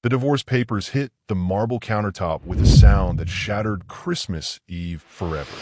The divorce papers hit the marble countertop with a sound that shattered Christmas Eve forever.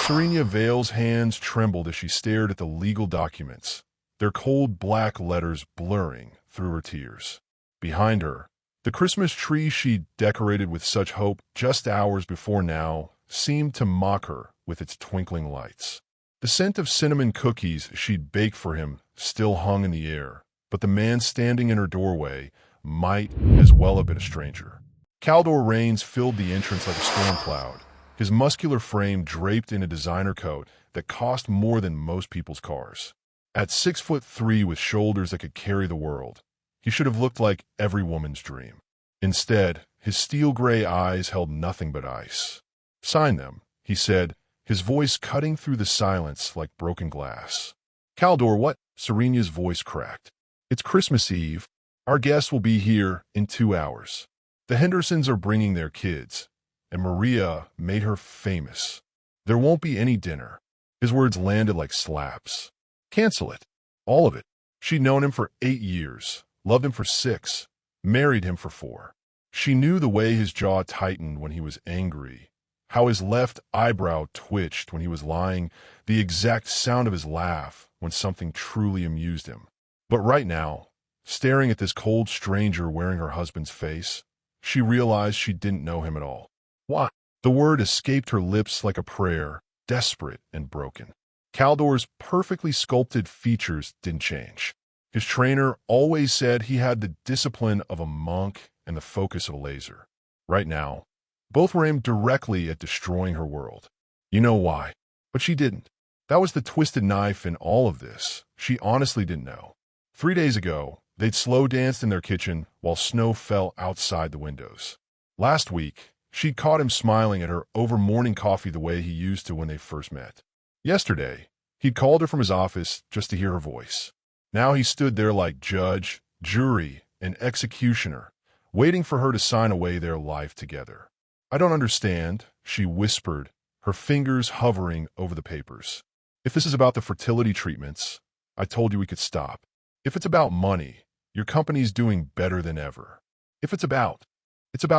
Serena Vale's hands trembled as she stared at the legal documents, their cold black letters blurring through her tears. Behind her, the Christmas tree she'd decorated with such hope just hours before now seemed to mock her with its twinkling lights. The scent of cinnamon cookies she'd baked for him still hung in the air, but the man standing in her doorway might as well have been a stranger. Caldor Rains filled the entrance like a storm cloud, his muscular frame draped in a designer coat that cost more than most people's cars. At 6'3" with shoulders that could carry the world, he should have looked like every woman's dream. Instead, his steel-gray eyes held nothing but ice. "Sign them," he said, his voice cutting through the silence like broken glass. "Caldor, what?" Serena's voice cracked. "It's Christmas Eve. Our guests will be here in 2 hours. The Hendersons are bringing their kids, and Maria made her famous. There won't be any dinner." His words landed like slaps. "Cancel it. All of it." She'd known him for 8 years, loved him for 6, married him for 4. She knew the way his jaw tightened when he was angry, how his left eyebrow twitched when he was lying, the exact sound of his laugh when something truly amused him. But right now, staring at this cold stranger wearing her husband's face, she realized she didn't know him at all. "Why?" The word escaped her lips like a prayer, desperate and broken. Caldor's perfectly sculpted features didn't change. His trainer always said he had the discipline of a monk and the focus of a laser. Right now, both were aimed directly at destroying her world. You know why? But she didn't. That was the twisted knife in all of this. She honestly didn't know. 3 days ago, they'd slow danced in their kitchen while snow fell outside the windows. Last week, she'd caught him smiling at her over morning coffee the way he used to when they first met. Yesterday, he'd called her from his office just to hear her voice. Now he stood there like judge, jury, and executioner, waiting for her to sign away their life together. "I don't understand," she whispered, her fingers hovering over the papers. "If this is about the fertility treatments, I told you we could stop. If it's about money, your company's doing better than ever. If it's about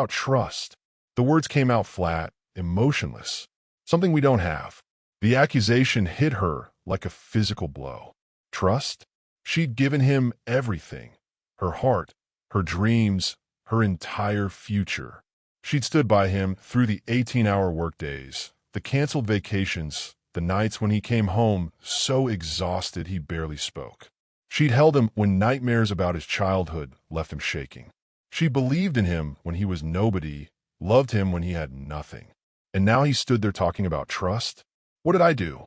trust." The words came out flat, emotionless. "Something we don't have." The accusation hit her like a physical blow. Trust? She'd given him everything. Her heart, her dreams, her entire future. She'd stood by him through the 18-hour workdays, the canceled vacations, the nights when he came home so exhausted he barely spoke. She'd held him when nightmares about his childhood left him shaking. She believed in him when he was nobody, loved him when he had nothing. And now he stood there talking about trust? "What did I do?"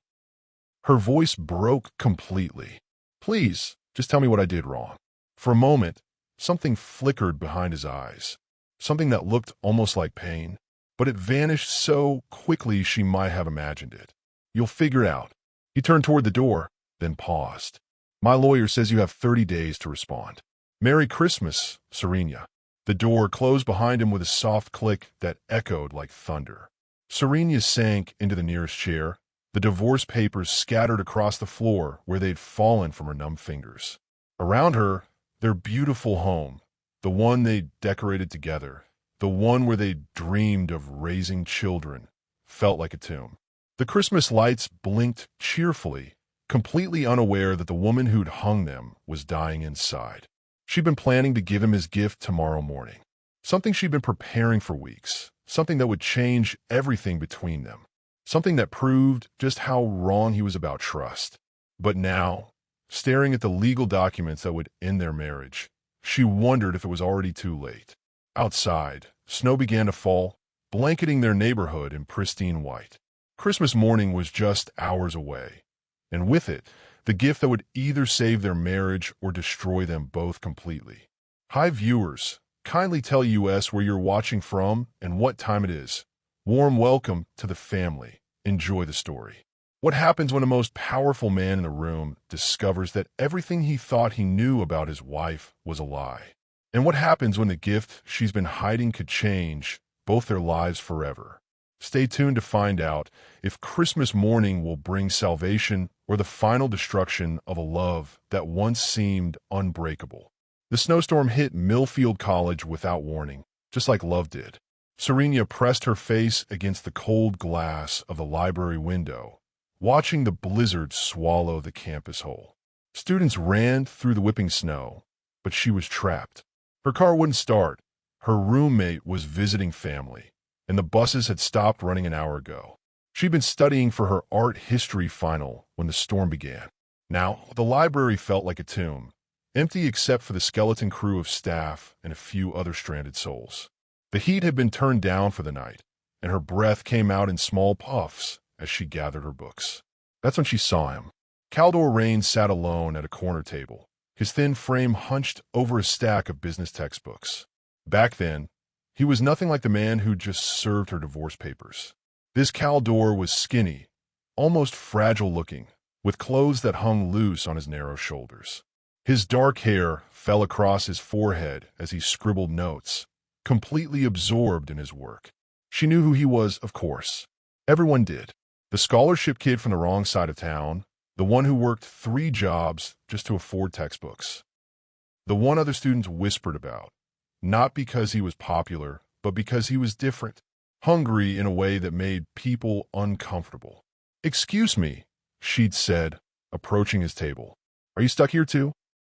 Her voice broke completely. "Please, just tell me what I did wrong." For a moment, something flickered behind his eyes. Something that looked almost like pain, but it vanished so quickly she might have imagined it. "You'll figure it out." He turned toward the door, then paused. "My lawyer says you have 30 days to respond." "Merry Christmas, Serena." The door closed behind him with a soft click that echoed like thunder. Serena sank into the nearest chair, the divorce papers scattered across the floor where they'd fallen from her numb fingers. Around her, their beautiful home, the one they'd decorated together, the one where they'd dreamed of raising children, felt like a tomb. The Christmas lights blinked cheerfully, completely unaware that the woman who'd hung them was dying inside. She'd been planning to give him his gift tomorrow morning. Something she'd been preparing for weeks, something that would change everything between them. Something that proved just how wrong he was about trust. But now, staring at the legal documents that would end their marriage, she wondered if it was already too late. Outside, snow began to fall, blanketing their neighborhood in pristine white. Christmas morning was just hours away, and with it, the gift that would either save their marriage or destroy them both completely. Hi viewers, kindly tell US where you're watching from and what time it is. Warm welcome to the family. Enjoy the story. What happens when the most powerful man in the room discovers that everything he thought he knew about his wife was a lie? And what happens when the gift she's been hiding could change both their lives forever? Stay tuned to find out if Christmas morning will bring salvation or the final destruction of a love that once seemed unbreakable. The snowstorm hit Millfield College without warning, just like love did. Serena pressed her face against the cold glass of the library window, watching the blizzard swallow the campus whole. Students ran through the whipping snow, but she was trapped. Her car wouldn't start. Her roommate was visiting family, and the buses had stopped running an hour ago. She'd been studying for her art history final when the storm began. Now, the library felt like a tomb, empty except for the skeleton crew of staff and a few other stranded souls. The heat had been turned down for the night, and her breath came out in small puffs as she gathered her books. That's when she saw him. Caldor Raines sat alone at a corner table, his thin frame hunched over a stack of business textbooks. Back then, he was nothing like the man who just served her divorce papers. This Caldor was skinny, almost fragile-looking, with clothes that hung loose on his narrow shoulders. His dark hair fell across his forehead as he scribbled notes, completely absorbed in his work. She knew who he was, of course. Everyone did. The scholarship kid from the wrong side of town, the one who worked 3 jobs just to afford textbooks. The one other students whispered about, not because he was popular, but because he was different, hungry in a way that made people uncomfortable. "Excuse me," she'd said, approaching his table. "Are you stuck here too?"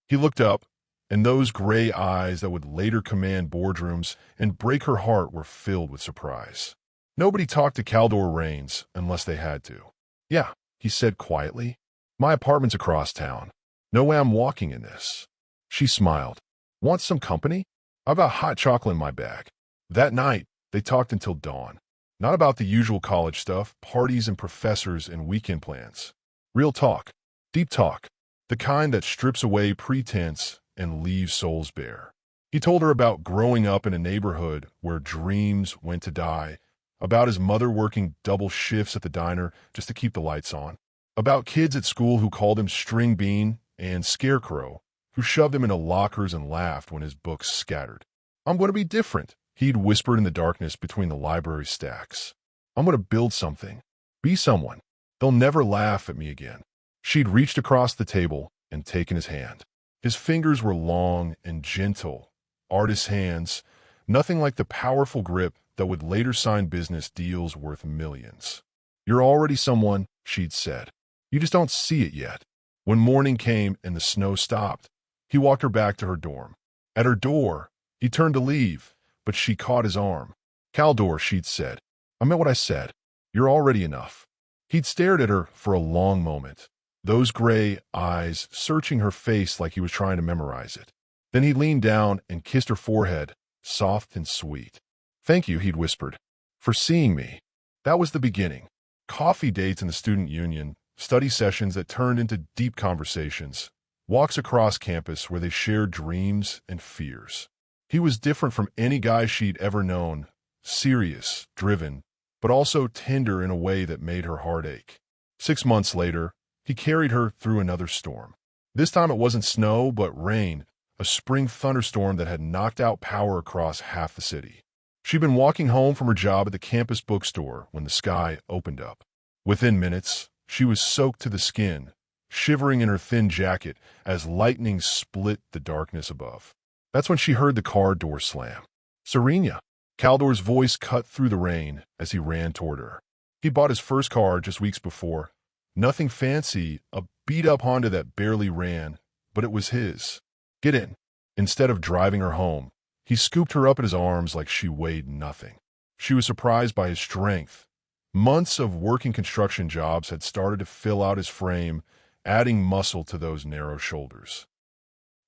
He looked up, and those gray eyes that would later command boardrooms and break her heart were filled with surprise. Nobody talked to Caldor Raines unless they had to. "Yeah," he said quietly. "My apartment's across town. No way I'm walking in this." She smiled. "Want some company? I've got hot chocolate in my bag." That night, they talked until dawn. Not about the usual college stuff, parties and professors and weekend plans. Real talk. Deep talk. The kind that strips away pretense and leaves souls bare. He told her about growing up in a neighborhood where dreams went to die, about his mother working double shifts at the diner just to keep the lights on, about kids at school who called him String Bean and Scarecrow, who shoved him into lockers and laughed when his books scattered. "I'm going to be different," he'd whispered in the darkness between the library stacks. "I'm going to build something. Be someone. They'll never laugh at me again." She'd reached across the table and taken his hand. His fingers were long and gentle, artist's hands, nothing like the powerful grip that would later sign business deals worth millions. "You're already someone," she'd said. "You just don't see it yet." When morning came and the snow stopped, he walked her back to her dorm. At her door, he turned to leave, but she caught his arm. "Caldor," she'd said. "I meant what I said. You're already enough." He'd stared at her for a long moment, those gray eyes searching her face like he was trying to memorize it. Then he leaned down and kissed her forehead, soft and sweet. "Thank you," he'd whispered, "for seeing me." That was the beginning. Coffee dates in the student union, study sessions that turned into deep conversations, walks across campus where they shared dreams and fears. He was different from any guy she'd ever known, serious, driven, but also tender in a way that made her heart ache. 6 months later, he carried her through another storm. This time it wasn't snow, but rain, a spring thunderstorm that had knocked out power across half the city. She'd been walking home from her job at the campus bookstore when the sky opened up. Within minutes, she was soaked to the skin, shivering in her thin jacket as lightning split the darkness above. That's when she heard the car door slam. "Serena!" Caldor's voice cut through the rain as he ran toward her. He bought his first car just weeks before. Nothing fancy, a beat-up Honda that barely ran, but it was his. "Get in." Instead of driving her home, he scooped her up in his arms like she weighed nothing. She was surprised by his strength. Months of working construction jobs had started to fill out his frame, adding muscle to those narrow shoulders.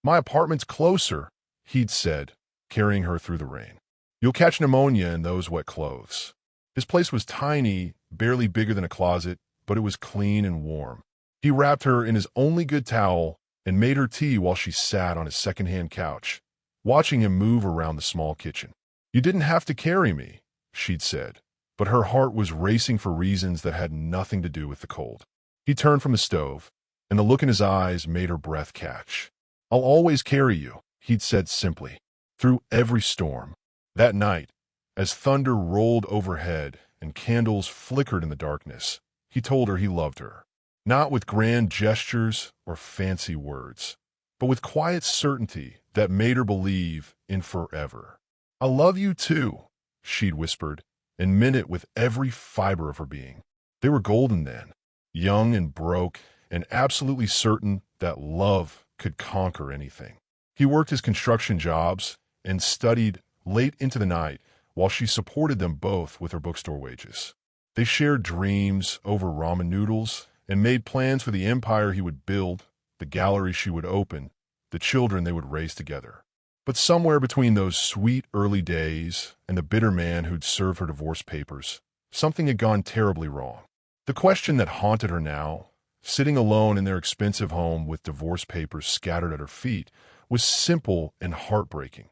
"My apartment's closer," he'd said, carrying her through the rain. "You'll catch pneumonia in those wet clothes." His place was tiny, barely bigger than a closet, but it was clean and warm. He wrapped her in his only good towel and made her tea while she sat on his second-hand couch, watching him move around the small kitchen. "You didn't have to carry me," she'd said, but her heart was racing for reasons that had nothing to do with the cold. He turned from the stove, and the look in his eyes made her breath catch. "I'll always carry you," he'd said simply, "through every storm." That night, as thunder rolled overhead and candles flickered in the darkness, he told her he loved her. Not with grand gestures or fancy words, but with quiet certainty that made her believe in forever. "I love you too," she'd whispered, and meant it with every fiber of her being. They were golden then, young and broke, and absolutely certain that love could conquer anything. He worked his construction jobs and studied late into the night while she supported them both with her bookstore wages. They shared dreams over ramen noodles and made plans for the empire he would build, the gallery she would open, the children they would raise together. But somewhere between those sweet early days and the bitter man who'd served her divorce papers, something had gone terribly wrong. The question that haunted her now, sitting alone in their expensive home with divorce papers scattered at her feet, was simple and heartbreaking.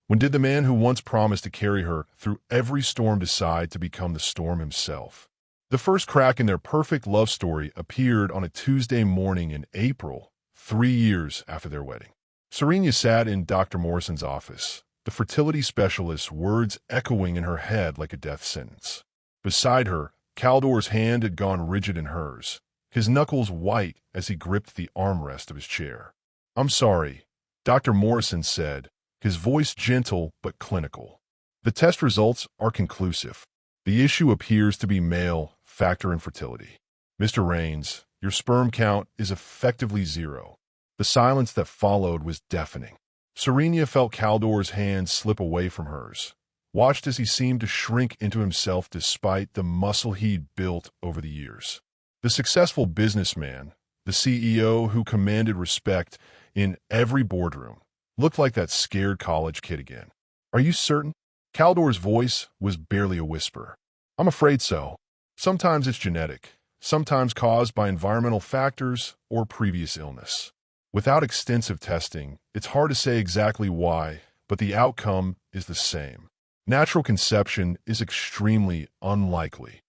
When did the man who once promised to carry her through every storm decide to become the storm himself? The first crack in their perfect love story appeared on a Tuesday morning in April, 3 years after their wedding. Serena sat in Dr. Morrison's office, the fertility specialist's words echoing in her head like a death sentence. Beside her, Caldor's hand had gone rigid in hers, his knuckles white as he gripped the armrest of his chair. "I'm sorry," Dr. Morrison said, his voice gentle but clinical. "The test results are conclusive. The issue appears to be male factor infertility. Mr. Rains, your sperm count is effectively 0. The silence that followed was deafening. Serena felt Caldor's hand slip away from hers, watched as he seemed to shrink into himself despite the muscle he'd built over the years. The successful businessman, the CEO who commanded respect in every boardroom, looked like that scared college kid again. "Are you certain?" Caldor's voice was barely a whisper. "I'm afraid so. Sometimes it's genetic, sometimes caused by environmental factors or previous illness. Without extensive testing, it's hard to say exactly why, but the outcome is the same. Natural conception is extremely unlikely."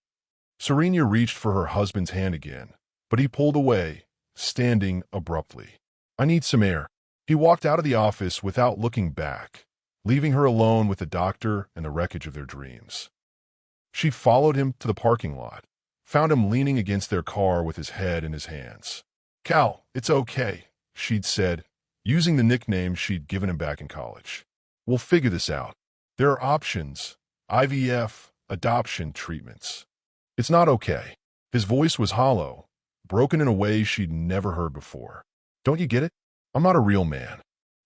Serena reached for her husband's hand again, but he pulled away, standing abruptly. "I need some air." He walked out of the office without looking back, leaving her alone with the doctor and the wreckage of their dreams. She followed him to the parking lot, found him leaning against their car with his head in his hands. "Cal, it's okay," she'd said, using the nickname she'd given him back in college. "We'll figure this out. There are options, IVF, adoption, treatments." "It's not okay." His voice was hollow, broken in a way she'd never heard before. "Don't you get it? I'm not a real man."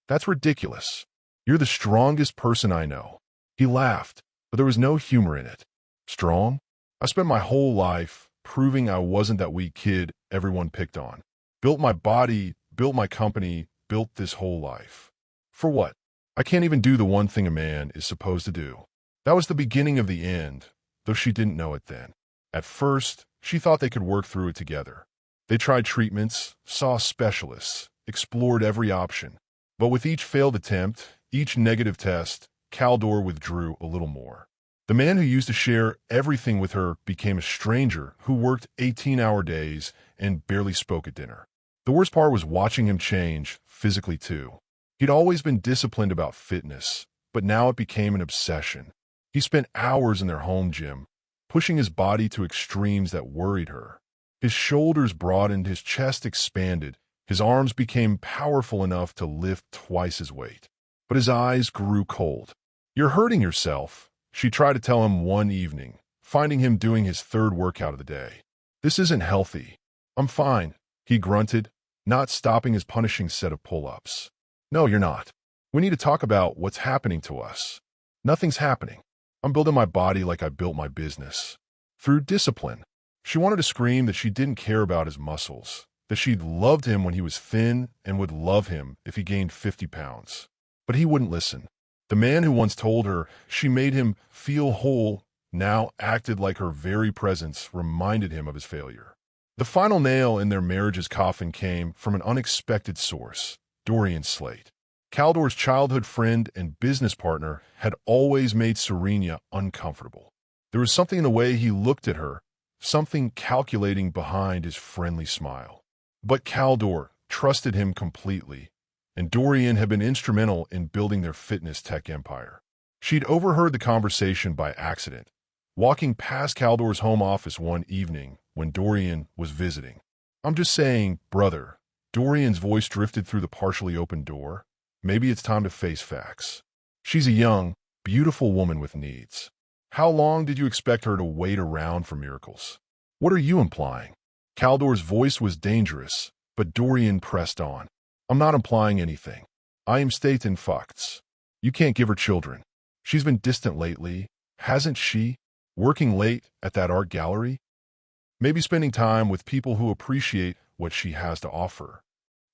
"That's ridiculous. You're the strongest person I know." He laughed, but there was no humor in it. "Strong? I spent my whole life proving I wasn't that weak kid everyone picked on. Built my body, built my company, built this whole life. For what? I can't even do the one thing a man is supposed to do." That was the beginning of the end, though she didn't know it then. At first, she thought they could work through it together. They tried treatments, saw specialists, explored every option. But with each failed attempt, each negative test, Caldor withdrew a little more. The man who used to share everything with her became a stranger who worked 18-hour days and barely spoke at dinner. The worst part was watching him change, physically too. He'd always been disciplined about fitness, but now it became an obsession. He spent hours in their home gym, pushing his body to extremes that worried her. His shoulders broadened, his chest expanded, his arms became powerful enough to lift twice his weight. But his eyes grew cold. "You're hurting yourself," she tried to tell him one evening, finding him doing his third workout of the day. "This isn't healthy." "I'm fine," he grunted, not stopping his punishing set of pull-ups. "No, you're not. We need to talk about what's happening to us." "Nothing's happening. I'm building my body like I built my business. Through discipline." She wanted to scream that she didn't care about his muscles, that she'd loved him when he was thin and would love him if he gained 50 pounds. But he wouldn't listen. The man who once told her she made him feel whole now acted like her very presence reminded him of his failure. The final nail in their marriage's coffin came from an unexpected source, Dorian Slate. Caldor's childhood friend and business partner had always made Serena uncomfortable. There was something in the way he looked at her, something calculating behind his friendly smile. But Caldor trusted him completely, and Dorian had been instrumental in building their fitness tech empire. She'd overheard the conversation by accident, walking past Caldor's home office one evening when Dorian was visiting. "I'm just saying, brother." Dorian's voice drifted through the partially open door. maybe it's time to face facts. She's a young, beautiful woman with needs. How long did you expect her to wait around for miracles? What are you implying? Caldor's voice was dangerous, but Dorian pressed on. I'm not implying anything. I am stating facts. You can't give her children. She's been distant lately, hasn't she? Working late at that art gallery? Maybe spending time with people who appreciate what she has to offer.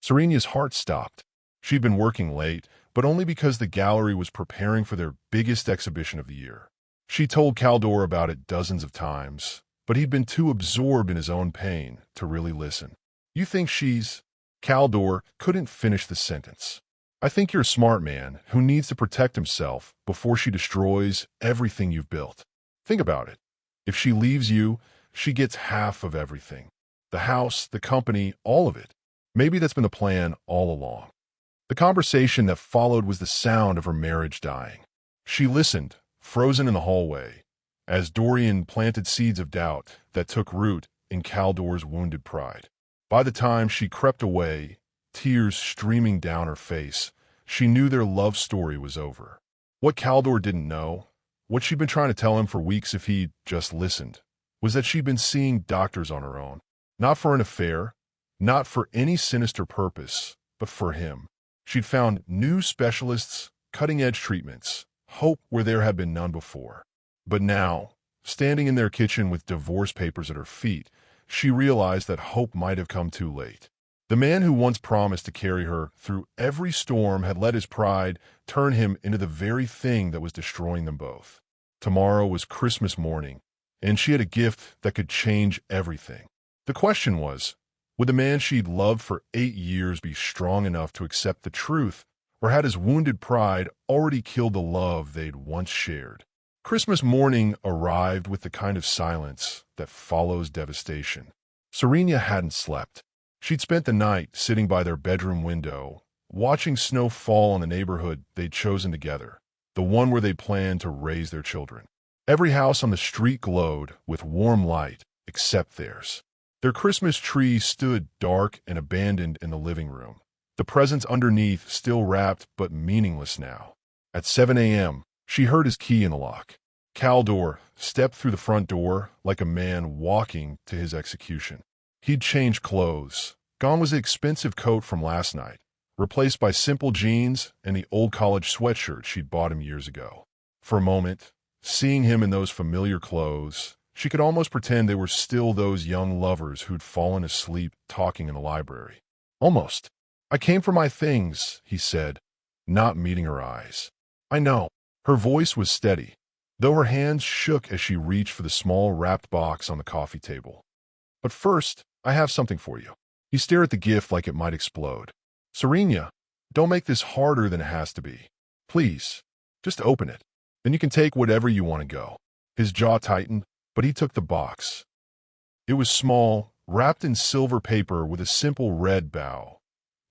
Serena's heart stopped. She'd been working late, but only because the gallery was preparing for their biggest exhibition of the year. She told Caldor about it dozens of times, but he'd been too absorbed in his own pain to really listen. You think she's... Caldor couldn't finish the sentence. I think you're a smart man who needs to protect himself before she destroys everything you've built. Think about it. If she leaves you, she gets half of everything. The house, the company, all of it. Maybe that's been the plan all along. The conversation that followed was the sound of her marriage dying. She listened, frozen in the hallway, as Dorian planted seeds of doubt that took root in Caldor's wounded pride. By the time she crept away, tears streaming down her face, she knew their love story was over. What Caldor didn't know, what she'd been trying to tell him for weeks if he'd just listened, was that she'd been seeing doctors on her own. Not for an affair, not for any sinister purpose, but for him. She'd found new specialists, cutting-edge treatments, hope where there had been none before. But now, standing in their kitchen with divorce papers at her feet, she realized that hope might have come too late. The man who once promised to carry her through every storm had let his pride turn him into the very thing that was destroying them both. Tomorrow was Christmas morning, and she had a gift that could change everything. The question was, would the man she'd loved for 8 years be strong enough to accept the truth, or had his wounded pride already killed the love they'd once shared? Christmas morning arrived with the kind of silence that follows devastation. Serena hadn't slept. She'd spent the night sitting by their bedroom window, watching snow fall on the neighborhood they'd chosen together, the one where they planned to raise their children. Every house on the street glowed with warm light except theirs. Their Christmas tree stood dark and abandoned in the living room, the presents underneath still wrapped but meaningless now. At 7 a.m., she heard his key in the lock. Caldor stepped through the front door like a man walking to his execution. He'd changed clothes. Gone was the expensive coat from last night, replaced by simple jeans and the old college sweatshirt she'd bought him years ago. For a moment, seeing him in those familiar clothes, she could almost pretend they were still those young lovers who'd fallen asleep talking in the library. Almost. I came for my things, he said, not meeting her eyes. I know. Her voice was steady, though her hands shook as she reached for the small wrapped box on the coffee table. But first, I have something for you. He stared at the gift like it might explode. Serena, don't make this harder than it has to be. Please, just open it. Then you can take whatever you want to go. His jaw tightened, but he took the box. It was small, wrapped in silver paper with a simple red bow.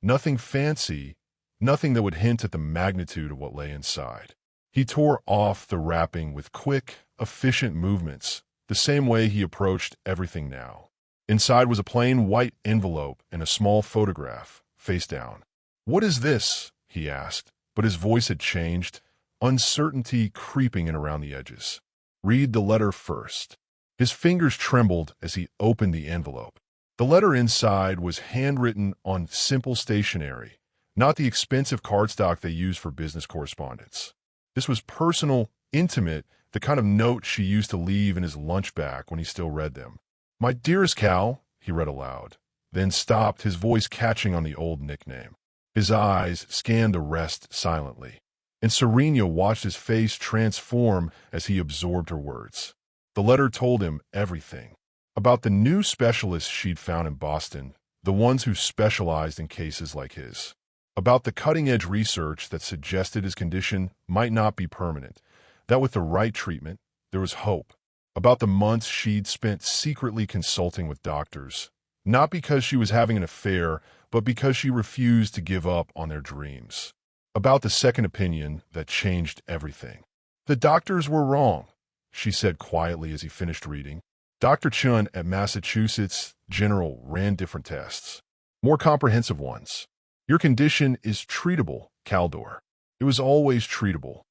Nothing fancy, nothing that would hint at the magnitude of what lay inside. He tore off the wrapping with quick, efficient movements, the same way he approached everything now. Inside was a plain white envelope and a small photograph, face down. "What is this?" he asked, but his voice had changed, uncertainty creeping in around the edges. "Read the letter first." His fingers trembled as he opened the envelope. The letter inside was handwritten on simple stationery, not the expensive cardstock they use for business correspondence. This was personal, intimate, the kind of note she used to leave in his lunch bag when he still read them. "My dearest Cal," he read aloud, then stopped, his voice catching on the old nickname. His eyes scanned the rest silently, and Serena watched his face transform as he absorbed her words. The letter told him everything. About the new specialists she'd found in Boston, the ones who specialized in cases like his. About the cutting-edge research that suggested his condition might not be permanent, that with the right treatment, there was hope. About the months she'd spent secretly consulting with doctors, not because she was having an affair, but because she refused to give up on their dreams. About the second opinion that changed everything. "The doctors were wrong," she said quietly as he finished reading. Dr. Chun at Massachusetts General ran different tests, more comprehensive ones. Your condition is treatable, Caldor. It was always treatable.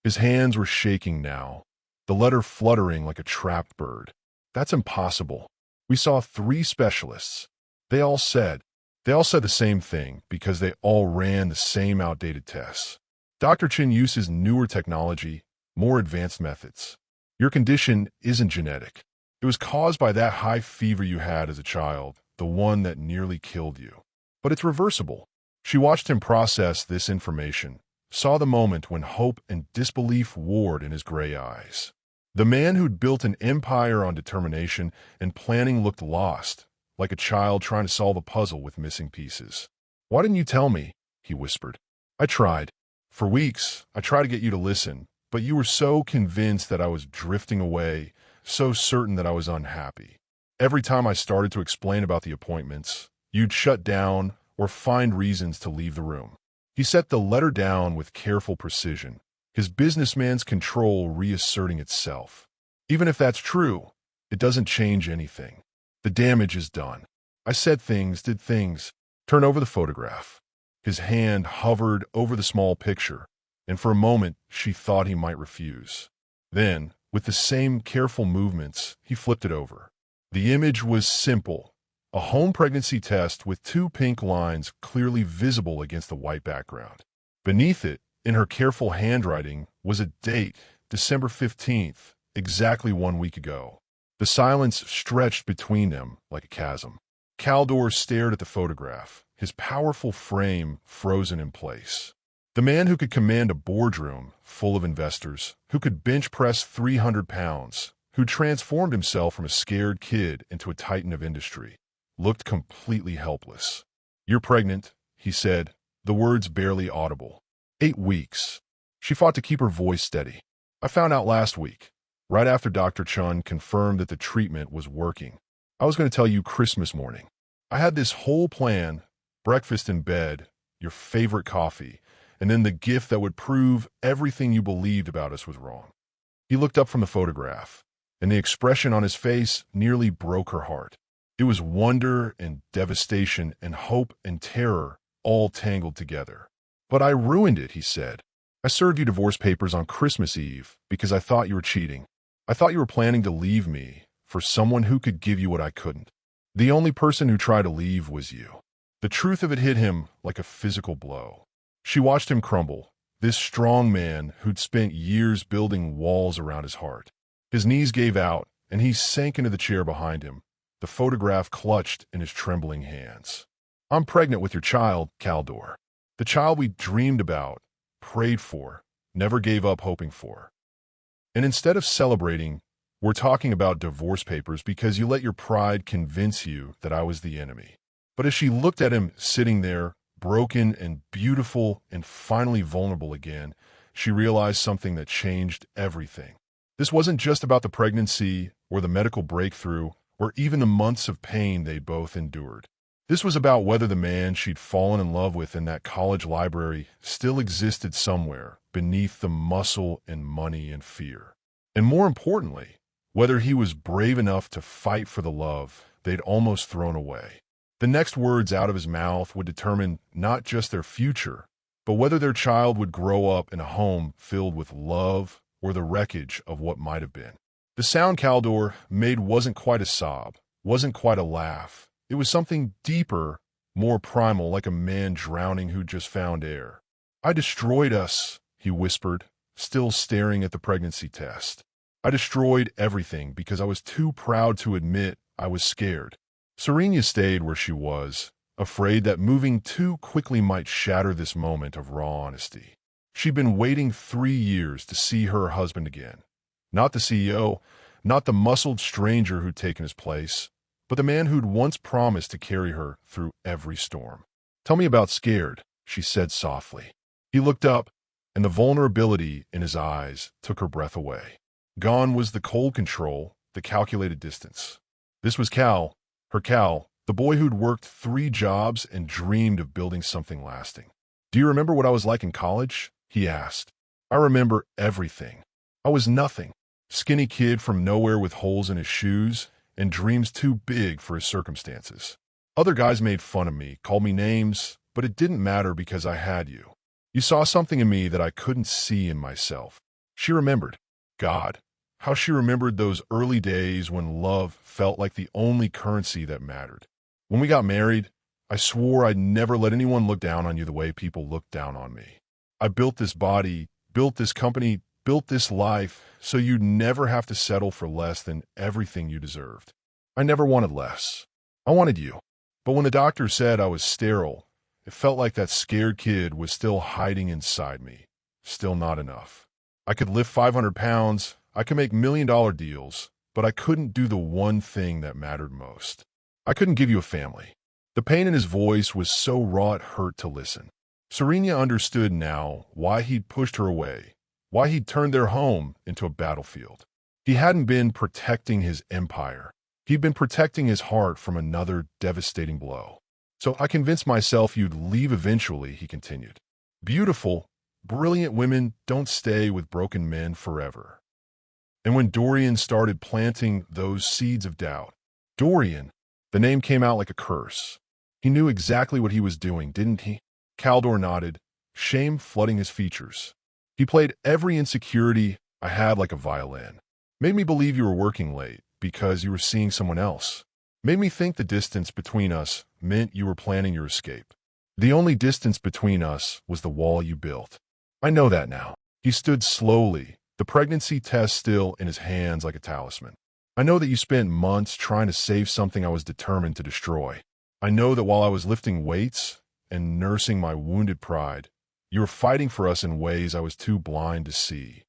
His hands were shaking now, the letter fluttering like a trapped bird. That's impossible. We saw 3 specialists. They all said the same thing because they all ran the same outdated tests. Dr. Chin uses newer technology, more advanced methods. Your condition isn't genetic. It was caused by that high fever you had as a child, the one that nearly killed you. But it's reversible. She watched him process this information, saw the moment when hope and disbelief warred in his gray eyes. The man who'd built an empire on determination and planning looked lost, like a child trying to solve a puzzle with missing pieces. "Why didn't you tell me?" he whispered. "I tried. For weeks, I tried to get you to listen, but you were so convinced that I was drifting away, so certain that I was unhappy. Every time I started to explain about the appointments, you'd shut down or find reasons to leave the room." He set the letter down with careful precision, his businessman's control reasserting itself. "Even if that's true, it doesn't change anything. The damage is done. I said things, did things." "Turn over the photograph." His hand hovered over the small picture, and for a moment she thought he might refuse. Then, with the same careful movements, he flipped it over. The image was simple, a home pregnancy test with 2 pink lines clearly visible against the white background. Beneath it, in her careful handwriting, was a date, December 15th, exactly 1 week ago. The silence stretched between them like a chasm. Caldor stared at the photograph, his powerful frame frozen in place. The man who could command a boardroom full of investors, who could bench press 300 pounds, who transformed himself from a scared kid into a titan of industry, looked completely helpless. "You're pregnant," he said, the words barely audible. 8 weeks. She fought to keep her voice steady. "I found out last week, right after Dr. Chun confirmed that the treatment was working. I was going to tell you Christmas morning. I had this whole plan, breakfast in bed, your favorite coffee, and then the gift that would prove everything you believed about us was wrong." He looked up from the photograph, and the expression on his face nearly broke her heart. It was wonder and devastation and hope and terror all tangled together. "But I ruined it," he said. "I served you divorce papers on Christmas Eve because I thought you were cheating. I thought you were planning to leave me for someone who could give you what I couldn't. The only person who tried to leave was you." The truth of it hit him like a physical blow. She watched him crumble, this strong man who'd spent years building walls around his heart. His knees gave out, and he sank into the chair behind him, the photograph clutched in his trembling hands. "I'm pregnant with your child, Caldor. The child we dreamed about, prayed for, never gave up hoping for. And instead of celebrating, we're talking about divorce papers because you let your pride convince you that I was the enemy." But as she looked at him sitting there, broken and beautiful and finally vulnerable again, she realized something that changed everything. This wasn't just about the pregnancy or the medical breakthrough or even the months of pain they'd both endured. This was about whether the man she'd fallen in love with in that college library still existed somewhere beneath the muscle and money and fear. And more importantly, whether he was brave enough to fight for the love they'd almost thrown away. The next words out of his mouth would determine not just their future, but whether their child would grow up in a home filled with love or the wreckage of what might have been. The sound Caldor made wasn't quite a sob, wasn't quite a laugh. It was something deeper, more primal, like a man drowning who just found air. "I destroyed us," he whispered, still staring at the pregnancy test. "I destroyed everything because I was too proud to admit I was scared." Serena stayed where she was, afraid that moving too quickly might shatter this moment of raw honesty. She'd been waiting 3 years to see her husband again. Not the CEO, not the muscled stranger who'd taken his place, but the man who'd once promised to carry her through every storm. "Tell me about scared," she said softly. He looked up, and the vulnerability in his eyes took her breath away. Gone was the cold control, the calculated distance. This was Cal, her Cal, the boy who'd worked 3 jobs and dreamed of building something lasting. "Do you remember what I was like in college?" he asked. "I remember everything. I was nothing. Skinny kid from nowhere with holes in his shoes and dreams too big for his circumstances. Other guys made fun of me, called me names, but it didn't matter because I had you. You saw something in me that I couldn't see in myself. She remembered. God, how she remembered those early days when love felt like the only currency that mattered. When we got married, I swore I'd never let anyone look down on you the way people looked down on me. I built this body, built this company, built this life, so you'd never have to settle for less than everything you deserved. I never wanted less. I wanted you. But when the doctor said I was sterile, it felt like that scared kid was still hiding inside me. Still not enough. I could lift 500 pounds, I could make $1 million deals, but I couldn't do the one thing that mattered most. I couldn't give you a family. The pain in his voice was so raw it hurt to listen. Serena understood now why he'd pushed her away, why he'd turned their home into a battlefield. He hadn't been protecting his empire. He'd been protecting his heart from another devastating blow. So I convinced myself you'd leave eventually, he continued. Beautiful, brilliant women don't stay with broken men forever. And when Dorian started planting those seeds of doubt, Dorian, the name came out like a curse. He knew exactly what he was doing, didn't he? Caldor nodded, shame flooding his features. He played every insecurity I had like a violin. Made me believe you were working late because you were seeing someone else. Made me think the distance between us meant you were planning your escape. The only distance between us was the wall you built. I know that now. He stood slowly, the pregnancy test still in his hands like a talisman. I know that you spent months trying to save something I was determined to destroy. I know that while I was lifting weights and nursing my wounded pride, you were fighting for us in ways I was too blind to see.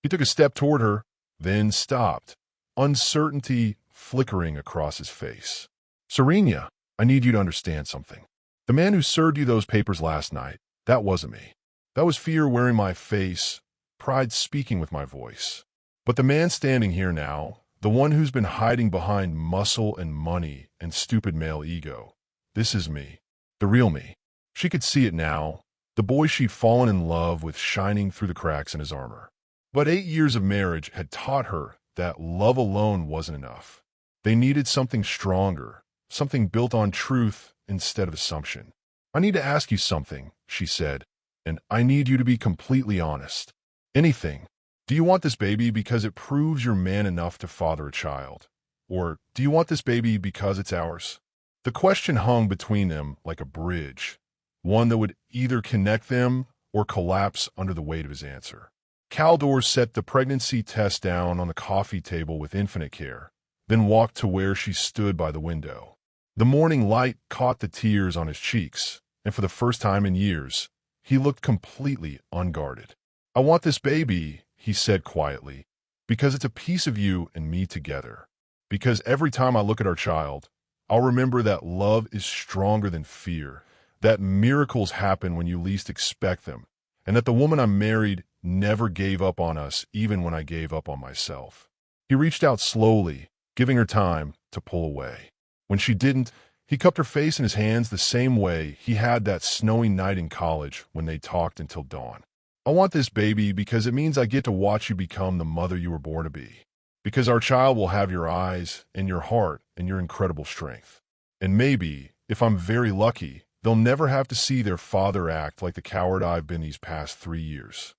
He took a step toward her, then stopped, uncertainty flickering across his face. Serena, I need you to understand something. The man who served you those papers last night, that wasn't me. That was fear wearing my face, pride speaking with my voice. But the man standing here now, the one who's been hiding behind muscle and money and stupid male ego, this is me, the real me. She could see it now, the boy she'd fallen in love with shining through the cracks in his armor. But 8 years of marriage had taught her that love alone wasn't enough. They needed something stronger, something built on truth instead of assumption. I need to ask you something, she said, and I need you to be completely honest. Anything. Do you want this baby because it proves you're man enough to father a child? Or do you want this baby because it's ours? The question hung between them like a bridge, one that would either connect them or collapse under the weight of his answer. Caldor set the pregnancy test down on the coffee table with infinite care, then walked to where she stood by the window. The morning light caught the tears on his cheeks, and for the first time in years, he looked completely unguarded. I want this baby, he said quietly, because it's a piece of you and me together. Because every time I look at our child, I'll remember that love is stronger than fear, that miracles happen when you least expect them, and that the woman I married never gave up on us even when I gave up on myself. He reached out slowly, giving her time to pull away. When she didn't, he cupped her face in his hands the same way he had that snowy night in college when they talked until dawn. I want this baby because it means I get to watch you become the mother you were born to be. Because our child will have your eyes and your heart and your incredible strength. And maybe, if I'm very lucky, they'll never have to see their father act like the coward I've been these past 3 years.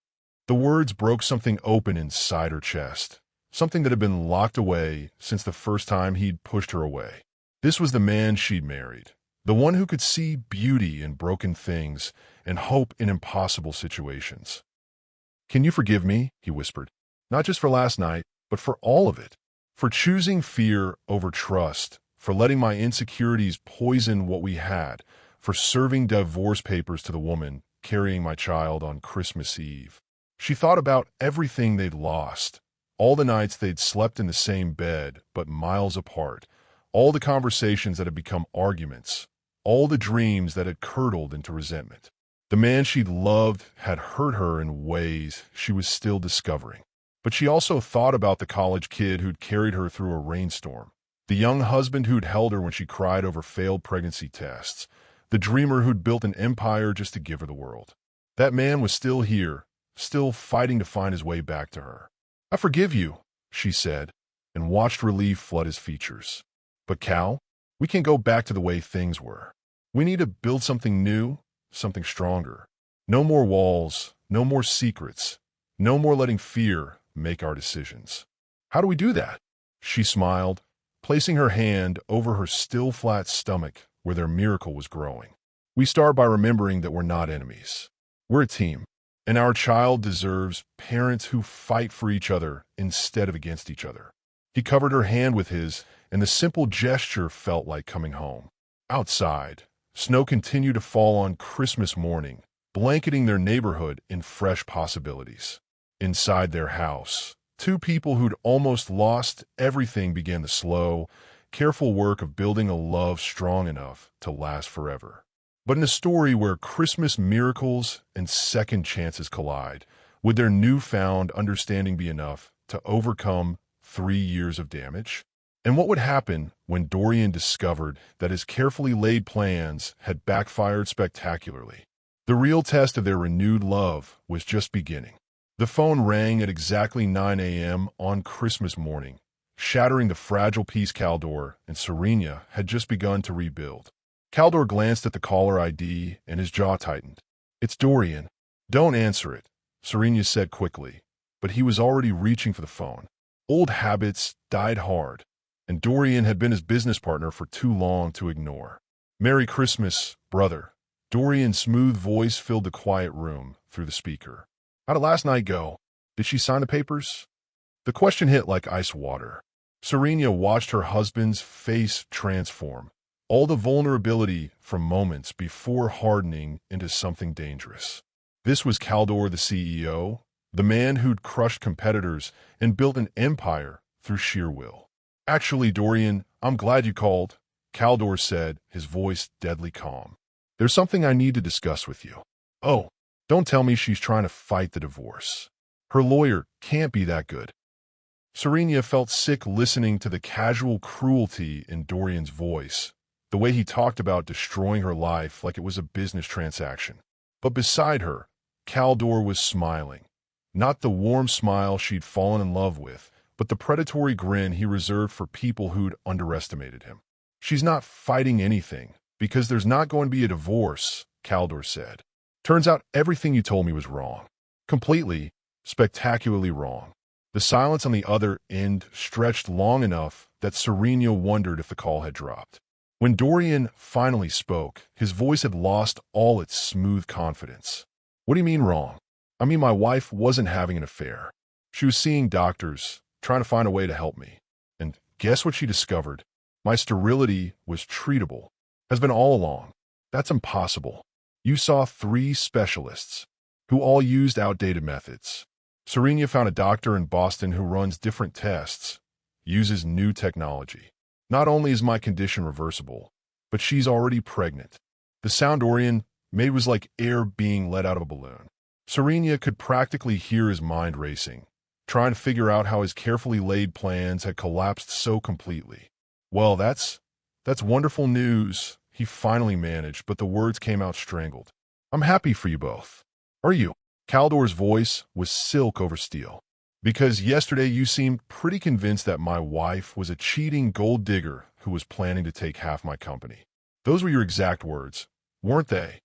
The words broke something open inside her chest, something that had been locked away since the first time he'd pushed her away. This was the man she'd married, the one who could see beauty in broken things and hope in impossible situations. Can you forgive me? He whispered. Not just for last night, but for all of it. For choosing fear over trust, for letting my insecurities poison what we had, for serving divorce papers to the woman carrying my child on Christmas Eve. She thought about everything they'd lost, all the nights they'd slept in the same bed but miles apart, all the conversations that had become arguments, all the dreams that had curdled into resentment. The man she'd loved had hurt her in ways she was still discovering. But she also thought about the college kid who'd carried her through a rainstorm, the young husband who'd held her when she cried over failed pregnancy tests, the dreamer who'd built an empire just to give her the world. That man was still here, still fighting to find his way back to her. I forgive you, she said, and watched relief flood his features. But Cal, we can't go back to the way things were. We need to build something new, something stronger. No more walls, no more secrets, no more letting fear make our decisions. How do we do that? She smiled, placing her hand over her still flat stomach where their miracle was growing. We start by remembering that we're not enemies. We're a team, and our child deserves parents who fight for each other instead of against each other. He covered her hand with his, and the simple gesture felt like coming home. Outside, snow continued to fall on Christmas morning, blanketing their neighborhood in fresh possibilities. Inside their house, two people who'd almost lost everything began the slow, careful work of building a love strong enough to last forever. But in a story where Christmas miracles and second chances collide, would their newfound understanding be enough to overcome 3 years of damage? And what would happen when Dorian discovered that his carefully laid plans had backfired spectacularly? The real test of their renewed love was just beginning. The phone rang at exactly 9 a.m. on Christmas morning, shattering the fragile peace Caldor and Serena had just begun to rebuild. Caldor glanced at the caller ID and his jaw tightened. "It's Dorian." "Don't answer it," Serena said quickly, but he was already reaching for the phone. Old habits died hard, and Dorian had been his business partner for too long to ignore. "Merry Christmas, brother." Dorian's smooth voice filled the quiet room through the speaker. "How did last night go? Did she sign the papers?" The question hit like ice water. Serena watched her husband's face transform, all the vulnerability from moments before hardening into something dangerous. This was Caldor, the CEO, the man who'd crushed competitors and built an empire through sheer will. "Actually, Dorian, I'm glad you called," Caldor said, his voice deadly calm. "There's something I need to discuss with you." "Oh, don't tell me she's trying to fight the divorce. Her lawyer can't be that good." Serena felt sick listening to the casual cruelty in Dorian's voice, the way he talked about destroying her life like it was a business transaction. But beside her, Caldor was smiling. Not the warm smile she'd fallen in love with, but the predatory grin he reserved for people who'd underestimated him. "She's not fighting anything, because there's not going to be a divorce," Caldor said. "Turns out everything you told me was wrong. Completely, spectacularly wrong." The silence on the other end stretched long enough that Serena wondered if the call had dropped. When Dorian finally spoke, his voice had lost all its smooth confidence. "What do you mean wrong?" "I mean, my wife wasn't having an affair. She was seeing doctors, trying to find a way to help me. And guess what she discovered? My sterility was treatable. Has been all along. That's impossible. You saw 3 specialists, who all used outdated methods. Serena found a doctor in Boston who runs different tests, uses new technology. Not only is my condition reversible, but she's already pregnant." The sound Dorian made was like air being let out of a balloon. Serena could practically hear his mind racing, trying to figure out how his carefully laid plans had collapsed so completely. "Well, that's wonderful news," he finally managed, but the words came out strangled. "I'm happy for you both." "Are you?" Caldor's voice was silk over steel. "Because yesterday you seemed pretty convinced that my wife was a cheating gold digger who was planning to take half my company. Those were your exact words, weren't they?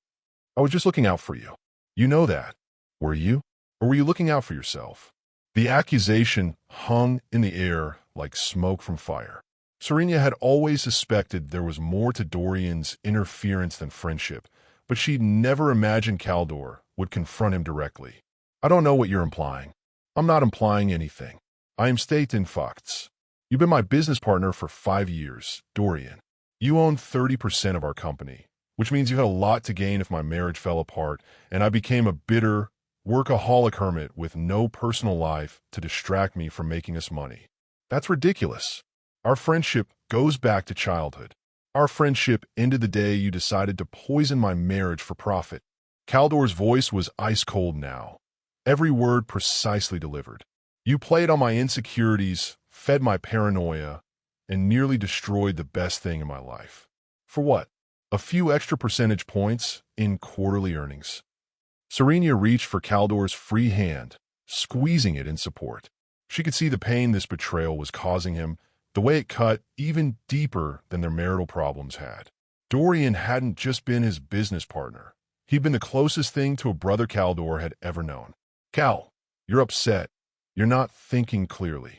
I was just looking out for you. You know that. Were you? Or were you looking out for yourself?" The accusation hung in the air like smoke from fire. Serena had always suspected there was more to Dorian's interference than friendship, but she'd never imagined Caldor would confront him directly. "I don't know what you're implying." "I'm not implying anything. I am stating facts. You've been my business partner for 5 years, Dorian. You own 30% of our company, which means you had a lot to gain if my marriage fell apart and I became a bitter, workaholic hermit with no personal life to distract me from making us money. That's ridiculous. Our friendship goes back to childhood. Our friendship ended the day you decided to poison my marriage for profit." Caldor's voice was ice cold now, every word precisely delivered. "You played on my insecurities, fed my paranoia, and nearly destroyed the best thing in my life. For what? A few extra percentage points in quarterly earnings." Serena reached for Caldor's free hand, squeezing it in support. She could see the pain this betrayal was causing him, the way it cut even deeper than their marital problems had. Dorian hadn't just been his business partner. He'd been the closest thing to a brother Caldor had ever known. Cal, you're upset. You're not thinking clearly.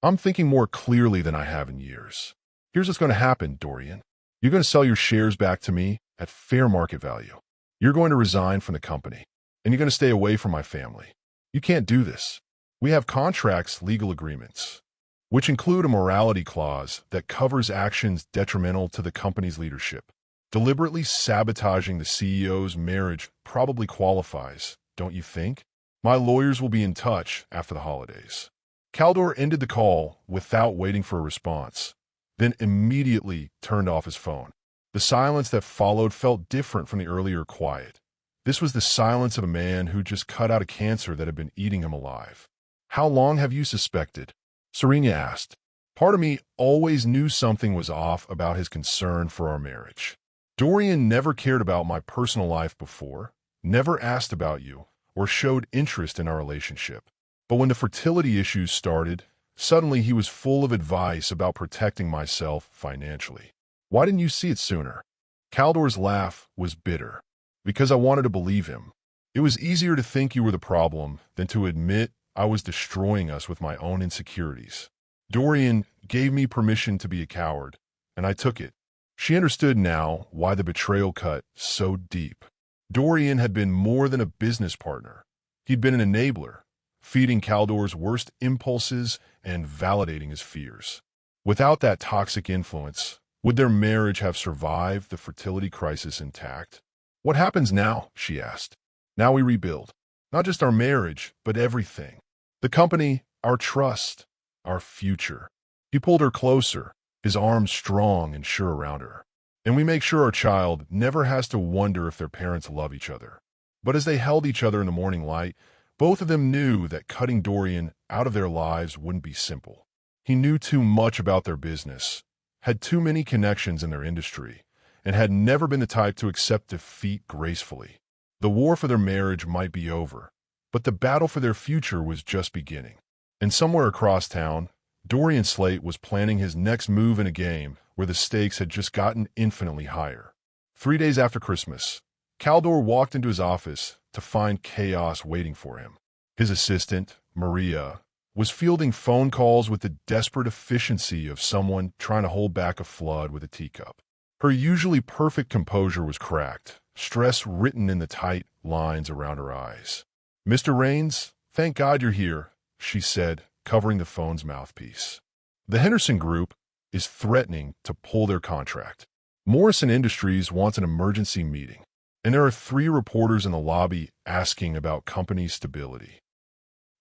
I'm thinking more clearly than I have in years. Here's what's going to happen, Dorian. You're going to sell your shares back to me at fair market value. You're going to resign from the company, and you're going to stay away from my family. You can't do this. We have contracts, legal agreements, which include a morality clause that covers actions detrimental to the company's leadership. Deliberately sabotaging the CEO's marriage probably qualifies, don't you think? My lawyers will be in touch after the holidays. Caldor ended the call without waiting for a response, then immediately turned off his phone. The silence that followed felt different from the earlier quiet. This was the silence of a man who just cut out a cancer that had been eating him alive. How long have you suspected? Serena asked. Part of me always knew something was off about his concern for our marriage. Dorian never cared about my personal life before, never asked about you, or showed interest in our relationship. But when the fertility issues started, suddenly he was full of advice about protecting myself financially. Why didn't you see it sooner? Caldor's laugh was bitter. Because I wanted to believe him. It was easier to think you were the problem than to admit I was destroying us with my own insecurities. Dorian gave me permission to be a coward, and I took it. She understood now why the betrayal cut so deep. Dorian had been more than a business partner. He'd been an enabler, feeding Caldor's worst impulses and validating his fears. Without that toxic influence, would their marriage have survived the fertility crisis intact? What happens now? She asked. Now we rebuild. Not just our marriage, but everything. The company, our trust, our future. He pulled her closer, his arms strong and sure around her. And we make sure our child never has to wonder if their parents love each other. But as they held each other in the morning light, both of them knew that cutting Dorian out of their lives wouldn't be simple. He knew too much about their business, had too many connections in their industry, and had never been the type to accept defeat gracefully. The war for their marriage might be over, but the battle for their future was just beginning. And somewhere across town, Dorian Slate was planning his next move in a game where the stakes had just gotten infinitely higher. 3 days after Christmas, Caldor walked into his office to find chaos waiting for him. His assistant, Maria, was fielding phone calls with the desperate efficiency of someone trying to hold back a flood with a teacup. Her usually perfect composure was cracked, stress written in the tight lines around her eyes. Mr. Raines, thank God you're here, she said, covering the phone's mouthpiece. The Henderson Group is threatening to pull their contract. Morrison Industries wants an emergency meeting, and there are 3 reporters in the lobby asking about company stability.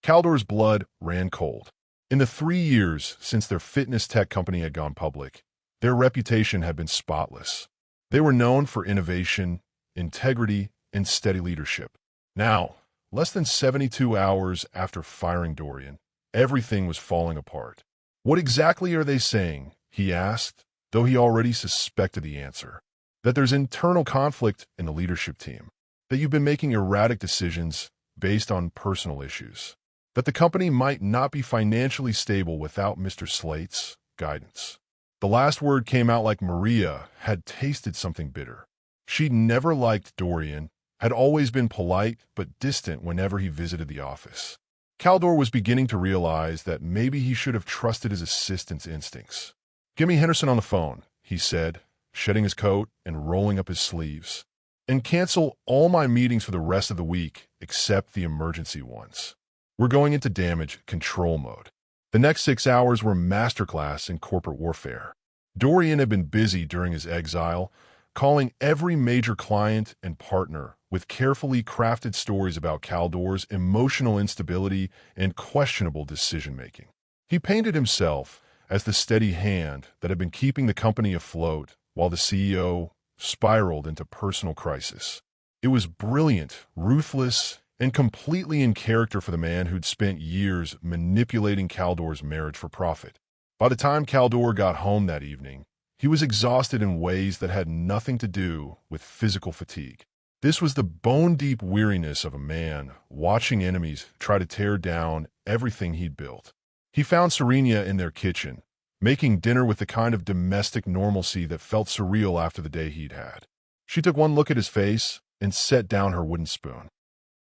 Caldor's blood ran cold. In the 3 years since their fitness tech company had gone public, their reputation had been spotless. They were known for innovation, integrity, and steady leadership. Now, less than 72 hours after firing Dorian, everything was falling apart. What exactly are they saying? He asked, though he already suspected the answer. That there's internal conflict in the leadership team. That you've been making erratic decisions based on personal issues. That the company might not be financially stable without Mr. Slate's guidance. The last word came out like Maria had tasted something bitter. She'd never liked Dorian, had always been polite but distant whenever he visited the office. Caldor was beginning to realize that maybe he should have trusted his assistant's instincts. "Give me Henderson on the phone," he said, shedding his coat and rolling up his sleeves. "And cancel all my meetings for the rest of the week except the emergency ones. We're going into damage control mode." The next 6 hours were masterclass in corporate warfare. Dorian had been busy during his exile, calling every major client and partner with carefully crafted stories about Caldor's emotional instability and questionable decision-making. He painted himself as the steady hand that had been keeping the company afloat while the CEO spiraled into personal crisis. It was brilliant, ruthless, and completely in character for the man who'd spent years manipulating Caldor's marriage for profit. By the time Caldor got home that evening, he was exhausted in ways that had nothing to do with physical fatigue. This was the bone-deep weariness of a man watching enemies try to tear down everything he'd built. He found Serena in their kitchen, making dinner with the kind of domestic normalcy that felt surreal after the day he'd had. She took one look at his face and set down her wooden spoon.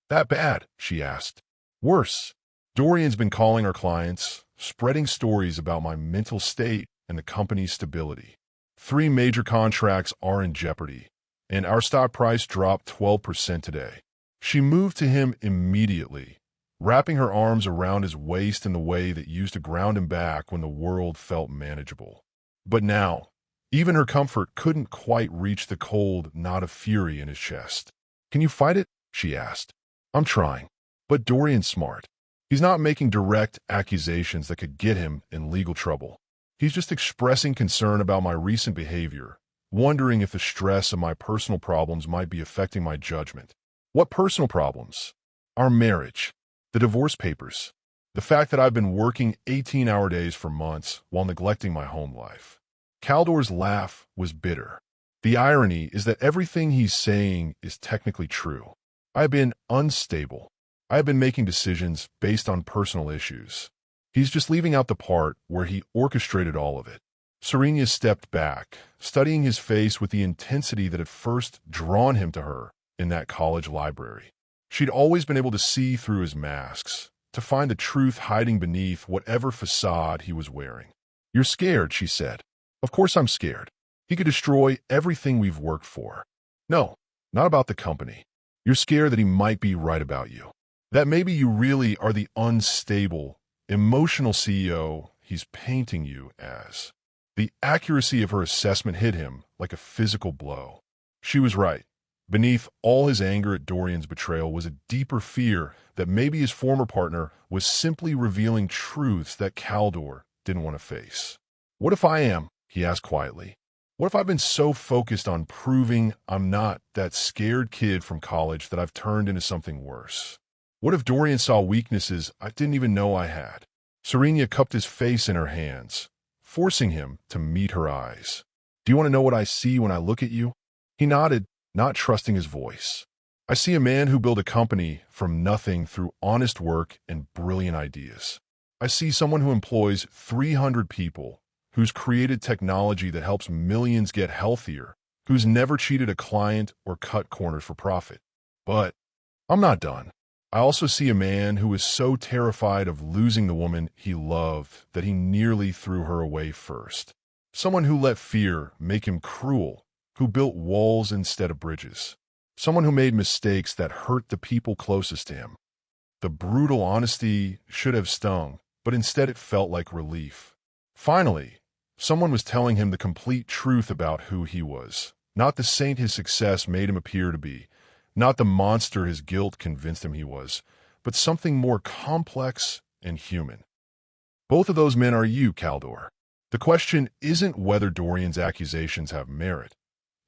"That bad?" she asked. "Worse. Dorian's been calling our clients, spreading stories about my mental state and the company's stability. 3 major contracts are in jeopardy, and our stock price dropped 12% today." She moved to him immediately, wrapping her arms around his waist in the way that used to ground him back when the world felt manageable. But now, even her comfort couldn't quite reach the cold knot of fury in his chest. "Can you fight it?" she asked. "I'm trying. But Dorian's smart. He's not making direct accusations that could get him in legal trouble. He's just expressing concern about my recent behavior, wondering if the stress of my personal problems might be affecting my judgment." "What personal problems?" "Our marriage. The divorce papers. The fact that I've been working 18-hour days for months while neglecting my home life." Caldor's laugh was bitter. "The irony is that everything he's saying is technically true. I've been unstable. I've been making decisions based on personal issues. He's just leaving out the part where he orchestrated all of it." Serena stepped back, studying his face with the intensity that had first drawn him to her in that college library. She'd always been able to see through his masks, to find the truth hiding beneath whatever facade he was wearing. "You're scared," she said. "Of course I'm scared. He could destroy everything we've worked for." "No, not about the company. You're scared that he might be right about you. That maybe you really are the unstable, emotional CEO he's painting you as." The accuracy of her assessment hit him like a physical blow. She was right. Beneath all his anger at Dorian's betrayal was a deeper fear that maybe his former partner was simply revealing truths that Caldor didn't want to face. "What if I am?" he asked quietly. "What if I've been so focused on proving I'm not that scared kid from college that I've turned into something worse? What if Dorian saw weaknesses I didn't even know I had?" Serena cupped his face in her hands, forcing him to meet her eyes. "Do you want to know what I see when I look at you?" He nodded, not trusting his voice. "I see a man who built a company from nothing through honest work and brilliant ideas. I see someone who employs 300 people, who's created technology that helps millions get healthier, who's never cheated a client or cut corners for profit. But I'm not done. I also see a man who is so terrified of losing the woman he loved that he nearly threw her away first. Someone who let fear make him cruel, who built walls instead of bridges. Someone who made mistakes that hurt the people closest to him. The brutal honesty should have stung, but instead it felt like relief. Finally, someone was telling him the complete truth about who he was, not the saint his success made him appear to be, not the monster his guilt convinced him he was, but something more complex and human. Both of those men are you, Caldor. The question isn't whether Dorian's accusations have merit.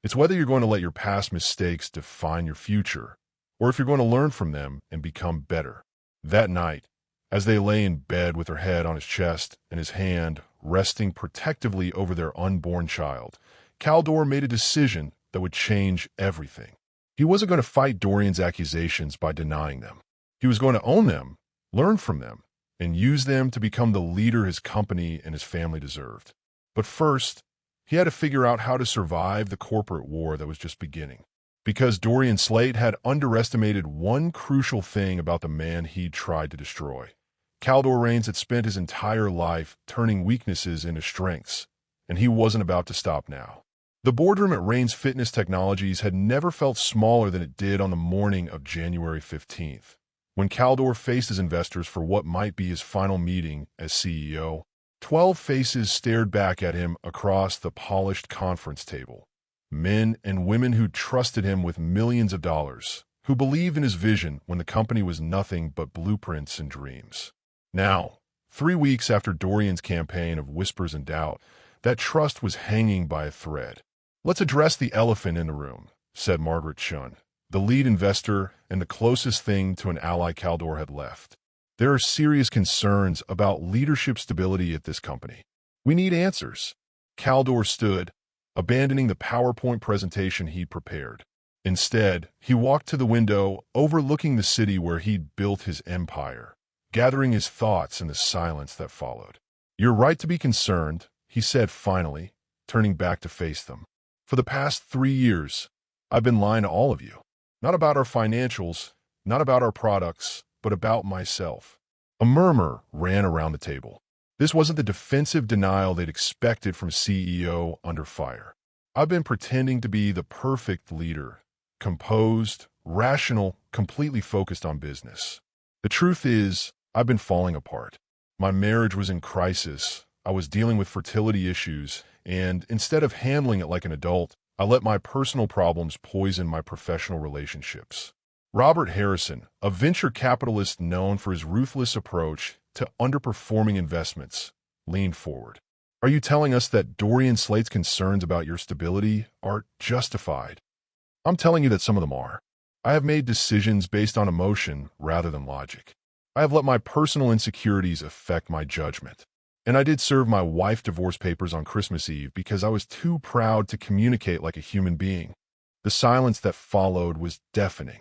It's whether you're going to let your past mistakes define your future, or if you're going to learn from them and become better. That night, as they lay in bed with her head on his chest and his hand resting protectively over their unborn child, Caldor made a decision that would change everything. He wasn't going to fight Dorian's accusations by denying them. He was going to own them, learn from them, and use them to become the leader his company and his family deserved. But first, he had to figure out how to survive the corporate war that was just beginning. Because Dorian Slate had underestimated one crucial thing about the man he'd tried to destroy. Caldor Rains had spent his entire life turning weaknesses into strengths, and he wasn't about to stop now. The boardroom at Rains Fitness Technologies had never felt smaller than it did on the morning of January 15th, when Caldor faced his investors for what might be his final meeting as CEO. 12 faces stared back at him across the polished conference table. Men and women who trusted him with millions of dollars, who believed in his vision when the company was nothing but blueprints and dreams. Now, 3 weeks after Dorian's campaign of whispers and doubt, that trust was hanging by a thread. "Let's address the elephant in the room," said Margaret Shun, the lead investor and the closest thing to an ally Caldor had left. "There are serious concerns about leadership stability at this company. We need answers." Caldor stood, abandoning the PowerPoint presentation he'd prepared. Instead, he walked to the window overlooking the city where he'd built his empire, gathering his thoughts in the silence that followed. "You're right to be concerned," he said finally, turning back to face them. For the past 3 years, I've been lying to all of you. Not about our financials, not about our products, but about myself. A murmur ran around the table. This wasn't the defensive denial they'd expected from a CEO under fire. I've been pretending to be the perfect leader, composed, rational, completely focused on business. The truth is, I've been falling apart. My marriage was in crisis. I was dealing with fertility issues, and instead of handling it like an adult, I let my personal problems poison my professional relationships. Robert Harrison, a venture capitalist known for his ruthless approach to underperforming investments, leaned forward. Are you telling us that Dorian Slate's concerns about your stability are justified? I'm telling you that some of them are. I have made decisions based on emotion rather than logic. I have let my personal insecurities affect my judgment. And I did serve my wife divorce papers on Christmas Eve because I was too proud to communicate like a human being. The silence that followed was deafening.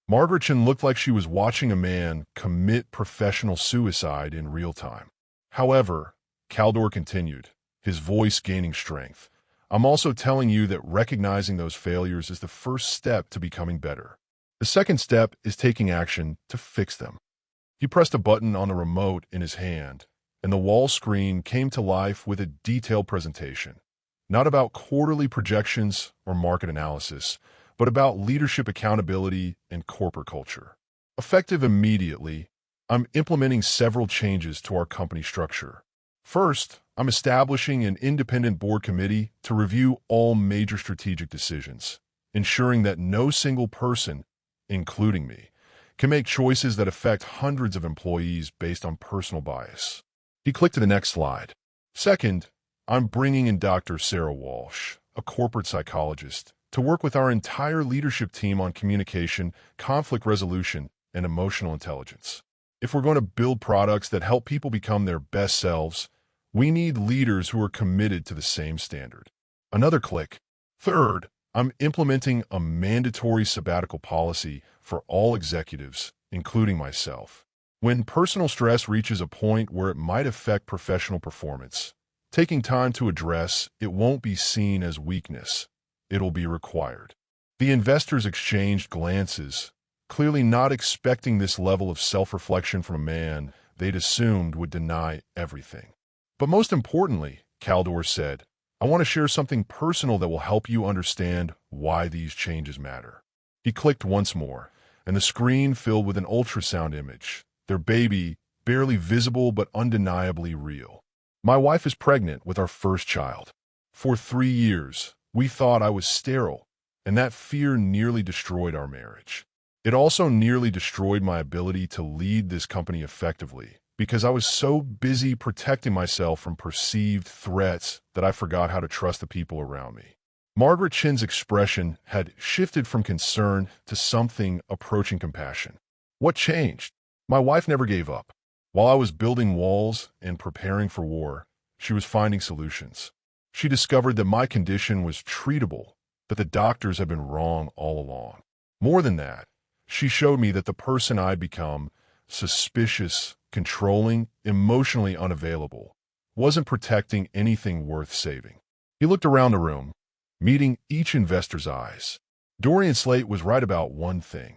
Margaretchen looked like she was watching a man commit professional suicide in real time. However, Caldor continued, his voice gaining strength. I'm also telling you that recognizing those failures is the first step to becoming better. The second step is taking action to fix them. He pressed a button on the remote in his hand, and the wall screen came to life with a detailed presentation. Not about quarterly projections or market analysis, but about leadership accountability and corporate culture. Effective immediately, I'm implementing several changes to our company structure. First, I'm establishing an independent board committee to review all major strategic decisions, ensuring that no single person, including me, can make choices that affect hundreds of employees based on personal bias. He clicked to the next slide. Second, I'm bringing in Dr. Sarah Walsh, a corporate psychologist, to work with our entire leadership team on communication, conflict resolution, and emotional intelligence. If we're going to build products that help people become their best selves, we need leaders who are committed to the same standard. Another click. Third, I'm implementing a mandatory sabbatical policy for all executives, including myself. When personal stress reaches a point where it might affect professional performance, taking time to address it won't be seen as weakness. It'll be required. The investors exchanged glances, clearly not expecting this level of self-reflection from a man they'd assumed would deny everything. But most importantly, Caldor said, I want to share something personal that will help you understand why these changes matter. He clicked once more, and the screen filled with an ultrasound image, their baby barely visible but undeniably real. My wife is pregnant with our first child. For 3 years, we thought I was sterile, and that fear nearly destroyed our marriage. It also nearly destroyed my ability to lead this company effectively because I was so busy protecting myself from perceived threats that I forgot how to trust the people around me. Margaretchen's expression had shifted from concern to something approaching compassion. What changed? My wife never gave up. While I was building walls and preparing for war, she was finding solutions. She discovered that my condition was treatable, that the doctors had been wrong all along. More than that, she showed me that the person I'd become, suspicious, controlling, emotionally unavailable, wasn't protecting anything worth saving. He looked around the room, meeting each investor's eyes. Dorian Slate was right about one thing.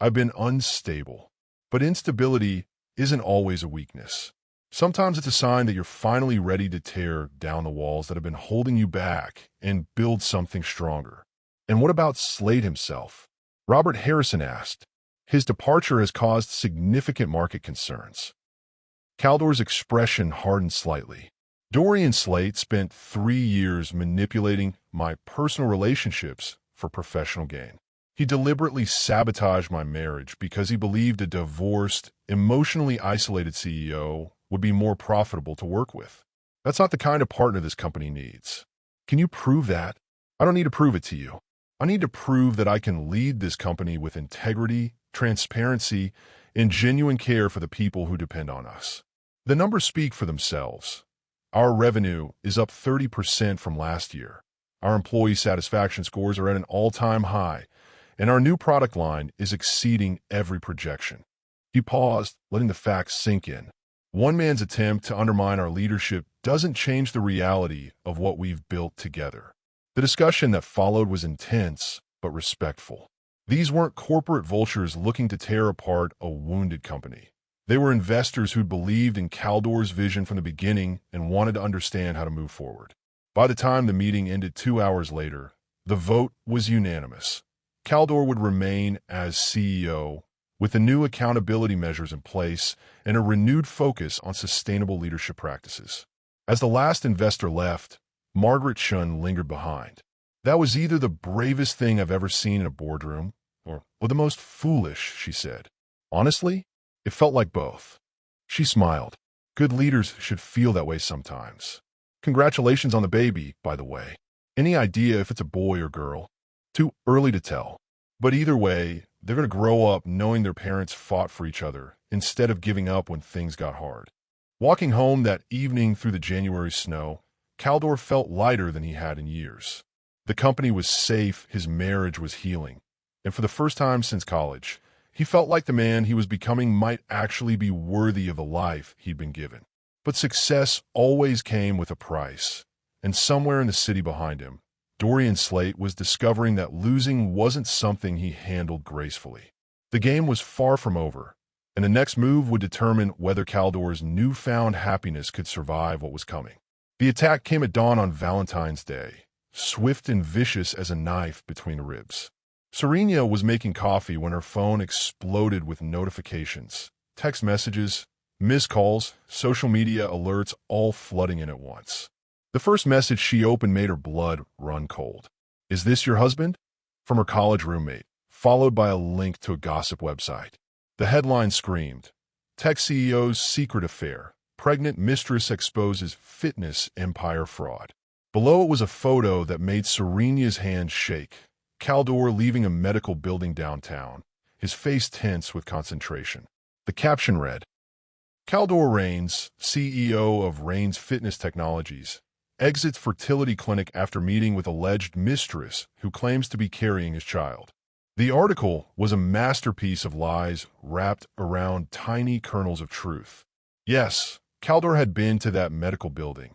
I've been unstable, but instability isn't always a weakness. Sometimes it's a sign that you're finally ready to tear down the walls that have been holding you back and build something stronger. And what about Slate himself? Robert Harrison asked. His departure has caused significant market concerns. Caldor's expression hardened slightly. Dorian Slate spent 3 years manipulating my personal relationships for professional gain. He deliberately sabotaged my marriage because he believed a divorced, emotionally isolated CEO would be more profitable to work with. That's not the kind of partner this company needs. Can you prove that? I don't need to prove it to you. I need to prove that I can lead this company with integrity, transparency, and genuine care for the people who depend on us. The numbers speak for themselves. Our revenue is up 30% from last year. Our employee satisfaction scores are at an all-time high, and our new product line is exceeding every projection. He paused, letting the facts sink in. One man's attempt to undermine our leadership doesn't change the reality of what we've built together. The discussion that followed was intense, but respectful. These weren't corporate vultures looking to tear apart a wounded company. They were investors who believed in Caldor's vision from the beginning and wanted to understand how to move forward. By the time the meeting ended 2 hours later, the vote was unanimous. Caldor would remain as CEO, with the new accountability measures in place and a renewed focus on sustainable leadership practices. As the last investor left, Margaret Chun lingered behind. "That was either the bravest thing I've ever seen in a boardroom, or the most foolish," she said. "Honestly, it felt like both." She smiled. "Good leaders should feel that way sometimes. Congratulations on the baby, by the way. Any idea if it's a boy or girl?" "Too early to tell. But either way, they're going to grow up knowing their parents fought for each other instead of giving up when things got hard." Walking home that evening through the January snow, Caldor felt lighter than he had in years. The company was safe, his marriage was healing, and for the first time since college, he felt like the man he was becoming might actually be worthy of the life he'd been given. But success always came with a price, and somewhere in the city behind him, Dorian Slate was discovering that losing wasn't something he handled gracefully. The game was far from over, and the next move would determine whether Caldor's newfound happiness could survive what was coming. The attack came at dawn on Valentine's Day, swift and vicious as a knife between the ribs. Serena was making coffee when her phone exploded with notifications, text messages, missed calls, social media alerts all flooding in at once. The first message she opened made her blood run cold. "Is this your husband?" From her college roommate, followed by a link to a gossip website. The headline screamed, "Tech CEO's secret affair. Pregnant mistress exposes fitness empire fraud." Below it was a photo that made Serena's hands shake. Caldor leaving a medical building downtown, his face tense with concentration. The caption read, "Caldor Rains, CEO of Rains Fitness Technologies, exits fertility clinic after meeting with alleged mistress who claims to be carrying his child." The article was a masterpiece of lies wrapped around tiny kernels of truth. Yes, Caldor had been to that medical building,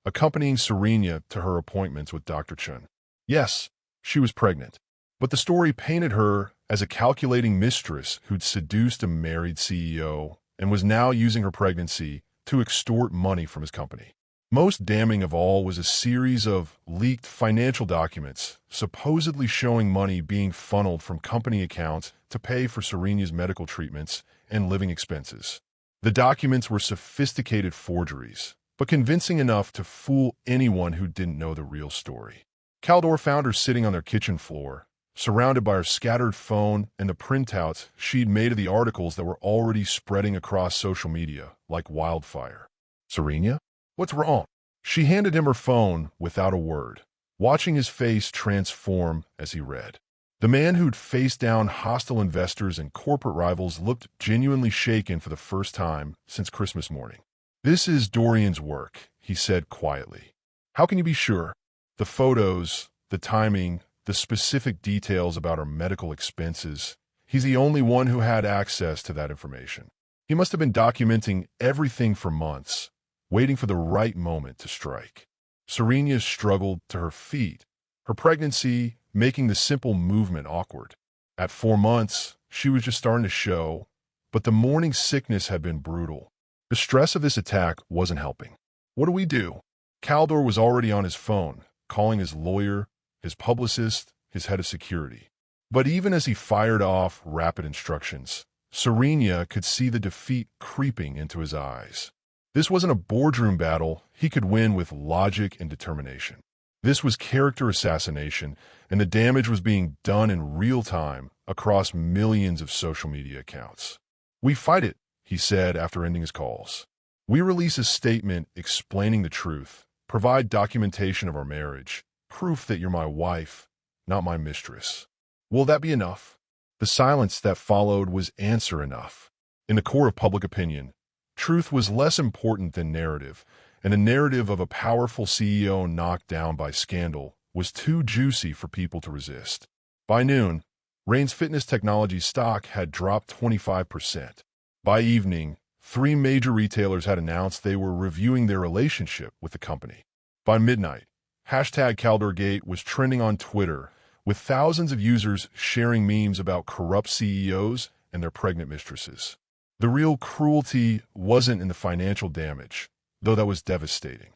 accompanying Serena to her appointments with Dr. Chun. Yes, she was pregnant, but the story painted her as a calculating mistress who'd seduced a married CEO and was now using her pregnancy to extort money from his company. Most damning of all was a series of leaked financial documents supposedly showing money being funneled from company accounts to pay for Serena's medical treatments and living expenses. The documents were sophisticated forgeries, but convincing enough to fool anyone who didn't know the real story. Caldor found her sitting on their kitchen floor, surrounded by her scattered phone and the printouts she'd made of the articles that were already spreading across social media like wildfire. "Serena? What's wrong?" She handed him her phone without a word, watching his face transform as he read. The man who'd faced down hostile investors and corporate rivals looked genuinely shaken for the first time since Christmas morning. "This is Dorian's work," he said quietly. "How can you be sure?" The photos, the timing, the specific details about her medical expenses. He's the only one who had access to that information. He must have been documenting everything for months, waiting for the right moment to strike. Serena struggled to her feet, her pregnancy making the simple movement awkward. At 4 months, she was just starting to show, but the morning sickness had been brutal. The stress of this attack wasn't helping. "What do we do?" Caldor was already on his phone, calling his lawyer, his publicist, his head of security. But even as he fired off rapid instructions, Serena could see the defeat creeping into his eyes. This wasn't a boardroom battle he could win with logic and determination. This was character assassination, and the damage was being done in real time across millions of social media accounts. "We fight it," he said after ending his calls. "We release a statement explaining the truth, provide documentation of our marriage, proof that you're my wife, not my mistress." Will that be enough? The silence that followed was answer enough. In the core of public opinion, truth was less important than narrative, and the narrative of a powerful CEO knocked down by scandal was too juicy for people to resist. By noon, Rain's Fitness Technology stock had dropped 25%. By evening, Three major retailers had announced they were reviewing their relationship with the company. By midnight, #CaldorGate was trending on Twitter, with thousands of users sharing memes about corrupt CEOs and their pregnant mistresses. The real cruelty wasn't in the financial damage, though that was devastating.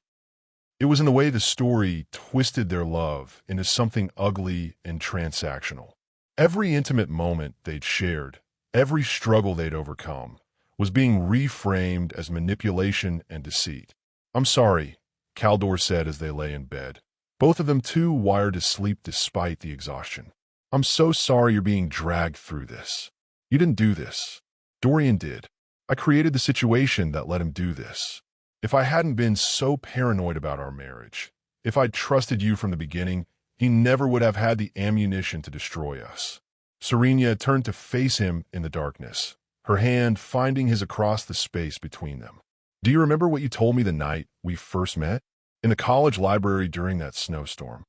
It was in the way the story twisted their love into something ugly and transactional. Every intimate moment they'd shared, every struggle they'd overcome, was being reframed as manipulation and deceit. "I'm sorry," Caldor said as they lay in bed. Both of them too wired to sleep despite the exhaustion. "I'm so sorry you're being dragged through this. You didn't do this. Dorian did. I created the situation that let him do this. If I hadn't been so paranoid about our marriage, if I'd trusted you from the beginning, he never would have had the ammunition to destroy us." Serena turned to face him in the darkness, her hand finding his across the space between them. "Do you remember what you told me the night we first met? In the college library during that snowstorm.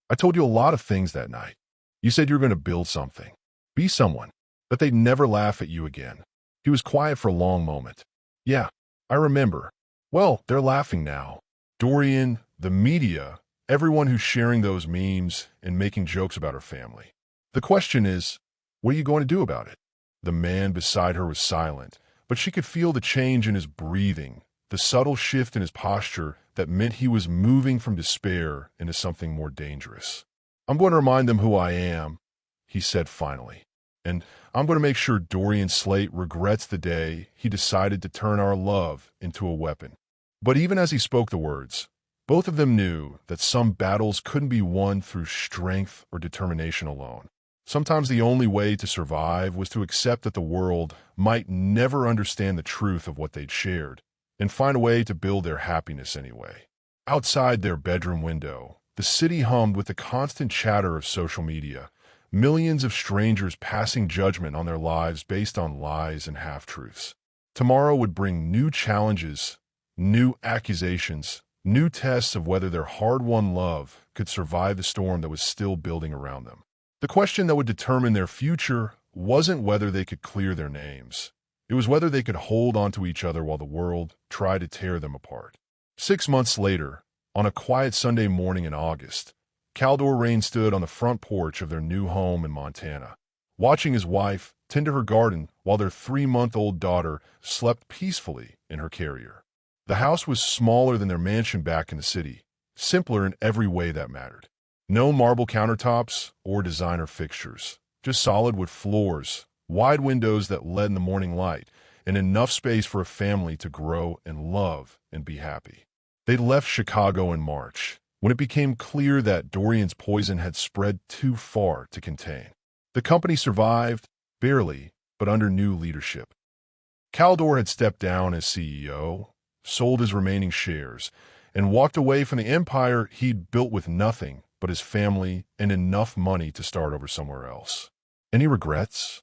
I told you a lot of things that night. You said you were going to build something, be someone, that they'd never laugh at you again." He was quiet for a long moment. "Yeah, I remember. Well, they're laughing now. Dorian, the media, everyone who's sharing those memes and making jokes about her family. The question is, what are you going to do about it?" The man beside her was silent, but she could feel the change in his breathing, the subtle shift in his posture that meant he was moving from despair into something more dangerous. "I'm going to remind them who I am," he said finally. "And I'm going to make sure Dorian Slate regrets the day he decided to turn our love into a weapon." But even as he spoke the words, both of them knew that some battles couldn't be won through strength or determination alone. Sometimes the only way to survive was to accept that the world might never understand the truth of what they'd shared, and find a way to build their happiness anyway. Outside their bedroom window, the city hummed with the constant chatter of social media, millions of strangers passing judgment on their lives based on lies and half-truths. Tomorrow would bring new challenges, new accusations, new tests of whether their hard-won love could survive the storm that was still building around them. The question that would determine their future wasn't whether they could clear their names. It was whether they could hold onto each other while the world tried to tear them apart. 6 months later, on a quiet Sunday morning in August, Caldor Rain stood on the front porch of their new home in Montana, watching his wife tend to her garden while their 3-month-old daughter slept peacefully in her carrier. The house was smaller than their mansion back in the city, simpler in every way that mattered. No marble countertops or designer fixtures, just solid wood floors, wide windows that let in the morning light, and enough space for a family to grow and love and be happy. They left Chicago in March, when it became clear that Dorian's poison had spread too far to contain. The company survived, barely, but under new leadership. Caldor had stepped down as CEO, sold his remaining shares, and walked away from the empire he'd built with nothing but his family and enough money to start over somewhere else. "Any regrets?"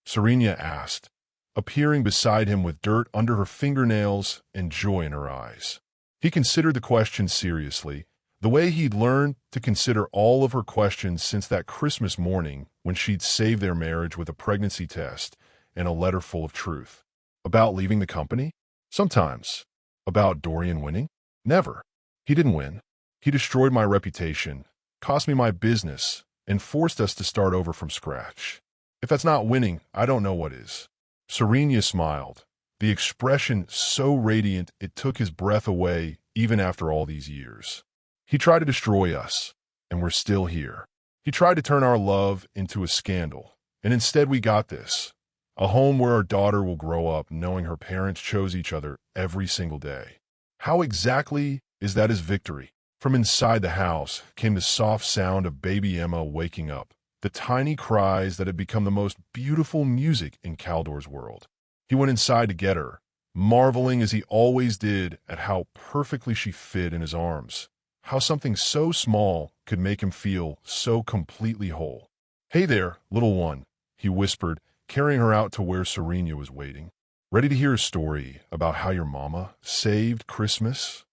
Serena asked, appearing beside him with dirt under her fingernails and joy in her eyes. He considered the question seriously, the way he'd learned to consider all of her questions since that Christmas morning when she'd saved their marriage with a pregnancy test and a letter full of truth. About leaving the company? Sometimes. About Dorian winning? Never. He didn't win. He destroyed my reputation, cost me my business, and forced us to start over from scratch. If that's not winning, I don't know what is. Serena smiled, the expression so radiant it took his breath away even after all these years. He tried to destroy us, and we're still here. He tried to turn our love into a scandal, and instead we got this. A home where our daughter will grow up knowing her parents chose each other every single day. How exactly is that his victory? From inside the house came the soft sound of baby Emma waking up, the tiny cries that had become the most beautiful music in Caldor's world. He went inside to get her, marveling as he always did at how perfectly she fit in his arms, how something so small could make him feel so completely whole. "Hey there, little one," he whispered, carrying her out to where Serena was waiting. "Ready to hear a story about how your mama saved Christmas?"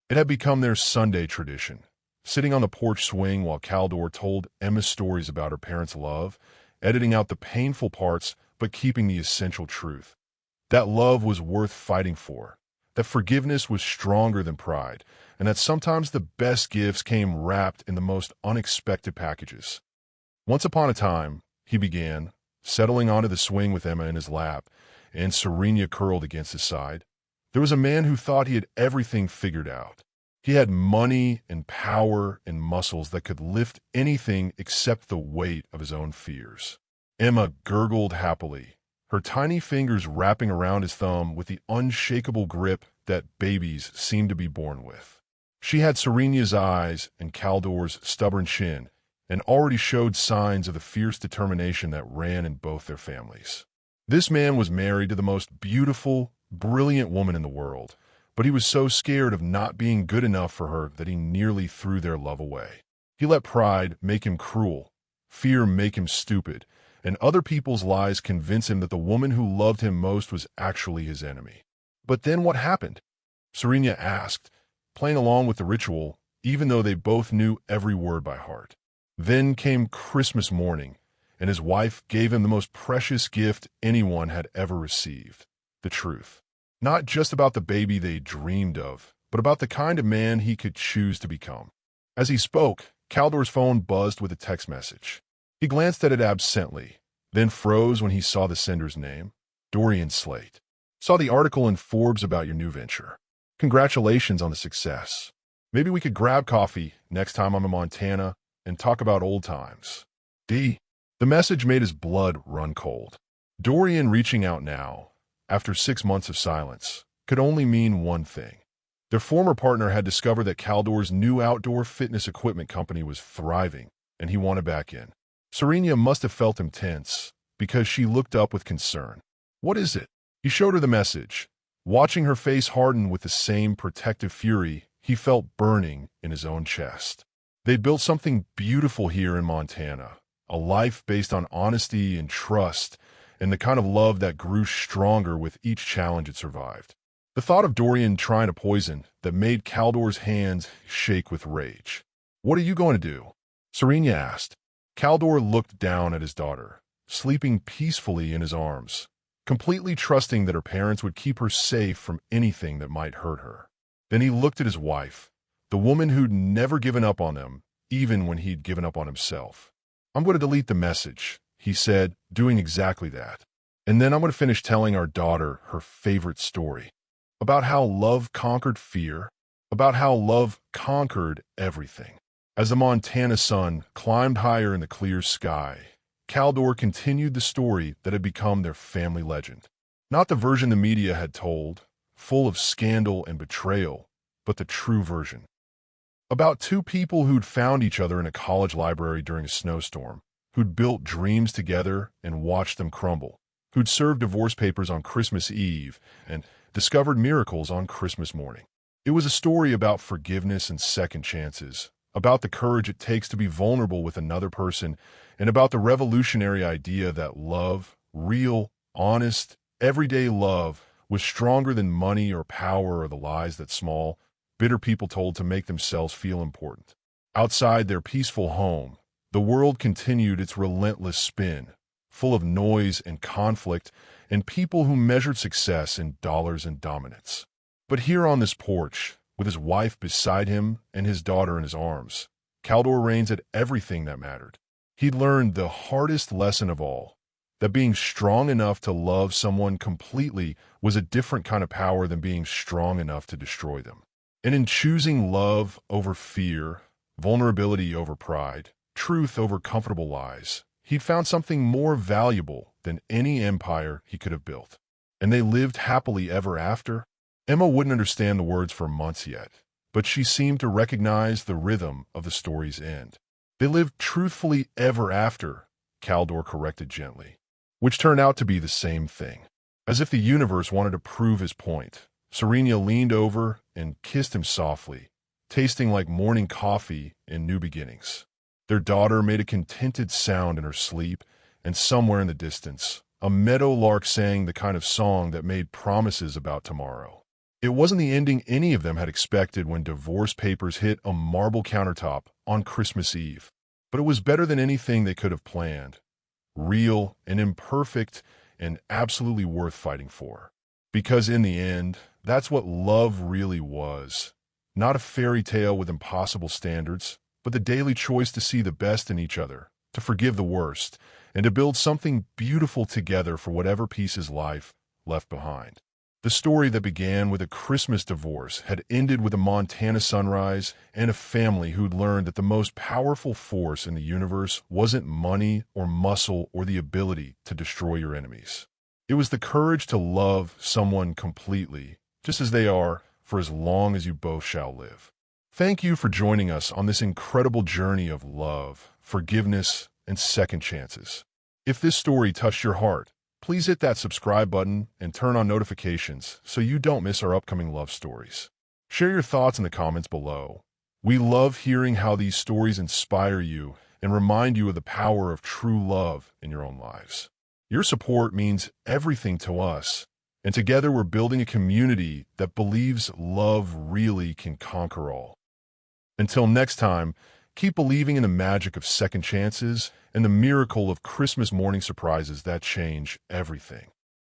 It had become their Sunday tradition, sitting on the porch swing while Caldor told Emma stories about her parents' love, editing out the painful parts but keeping the essential truth. That love was worth fighting for, that forgiveness was stronger than pride, and that sometimes the best gifts came wrapped in the most unexpected packages. Once upon a time, he began, settling onto the swing with Emma in his lap, and Serena curled against his side. There was a man who thought he had everything figured out. He had money and power and muscles that could lift anything except the weight of his own fears. Emma gurgled happily, her tiny fingers wrapping around his thumb with the unshakable grip that babies seem to be born with. She had Serena's eyes and Caldor's stubborn chin, and already showed signs of the fierce determination that ran in both their families. This man was married to the most beautiful, brilliant woman in the world, but he was so scared of not being good enough for her that he nearly threw their love away. He let pride make him cruel, fear make him stupid, and other people's lies convince him that the woman who loved him most was actually his enemy. But then what happened? Serena asked, playing along with the ritual, even though they both knew every word by heart. Then came Christmas morning, and his wife gave him the most precious gift anyone had ever received, the truth. Not just about the baby they dreamed of, but about the kind of man he could choose to become. As he spoke, Caldor's phone buzzed with a text message. He glanced at it absently, then froze when he saw the sender's name, Dorian Slate. Saw the article in Forbes about your new venture. Congratulations on the success. Maybe we could grab coffee next time I'm in Montana and talk about old times. D. The message made his blood run cold. Dorian reaching out now, after 6 months of silence, could only mean one thing. Their former partner had discovered that Caldor's new outdoor fitness equipment company was thriving, and he wanted back in. Serena must have felt him tense, because she looked up with concern. What is it? He showed her the message. Watching her face harden with the same protective fury, he felt burning in his own chest. They'd built something beautiful here in Montana, a life based on honesty and trust, and the kind of love that grew stronger with each challenge it survived. The thought of Dorian trying a poison that made Caldor's hands shake with rage. What are you going to do? Serena asked. Caldor looked down at his daughter, sleeping peacefully in his arms, completely trusting that her parents would keep her safe from anything that might hurt her. Then he looked at his wife, the woman who'd never given up on them, even when he'd given up on himself. I'm going to delete the message, he said, doing exactly that. And then I'm going to finish telling our daughter her favorite story. About how love conquered fear, about how love conquered everything. As the Montana sun climbed higher in the clear sky, Caldor continued the story that had become their family legend. Not the version the media had told, full of scandal and betrayal, but the true version. About two people who'd found each other in a college library during a snowstorm, who'd built dreams together and watched them crumble, who'd served divorce papers on Christmas Eve and discovered miracles on Christmas morning. It was a story about forgiveness and second chances, about the courage it takes to be vulnerable with another person, and about the revolutionary idea that love, real, honest, everyday love, was stronger than money or power or the lies that small, bitter people told to make themselves feel important. Outside their peaceful home, the world continued its relentless spin, full of noise and conflict and people who measured success in dollars and dominance. But here on this porch, with his wife beside him and his daughter in his arms, Caldor reigns at everything that mattered. He'd learned the hardest lesson of all, that being strong enough to love someone completely was a different kind of power than being strong enough to destroy them. And in choosing love over fear, vulnerability over pride, truth over comfortable lies, he'd found something more valuable than any empire he could have built. And they lived happily ever after. Emma wouldn't understand the words for months yet, but she seemed to recognize the rhythm of the story's end. They lived truthfully ever after, Caldor corrected gently, which turned out to be the same thing. As if the universe wanted to prove his point, Serena leaned over and kissed him softly, tasting like morning coffee in new beginnings. Their daughter made a contented sound in her sleep, and somewhere in the distance, a meadowlark sang the kind of song that made promises about tomorrow. It wasn't the ending any of them had expected when divorce papers hit a marble countertop on Christmas Eve, but it was better than anything they could have planned. Real and imperfect and absolutely worth fighting for. Because in the end, that's what love really was. Not a fairy tale with impossible standards, but the daily choice to see the best in each other, to forgive the worst, and to build something beautiful together for whatever pieces life left behind. The story that began with a Christmas divorce had ended with a Montana sunrise and a family who'd learned that the most powerful force in the universe wasn't money or muscle or the ability to destroy your enemies. It was the courage to love someone completely, just as they are, for as long as you both shall live. Thank you for joining us on this incredible journey of love, forgiveness, and second chances. If this story touched your heart, please hit that subscribe button and turn on notifications so you don't miss our upcoming love stories. Share your thoughts in the comments below. We love hearing how these stories inspire you and remind you of the power of true love in your own lives. Your support means everything to us, and together we're building a community that believes love really can conquer all. Until next time, keep believing in the magic of second chances and the miracle of Christmas morning surprises that change everything.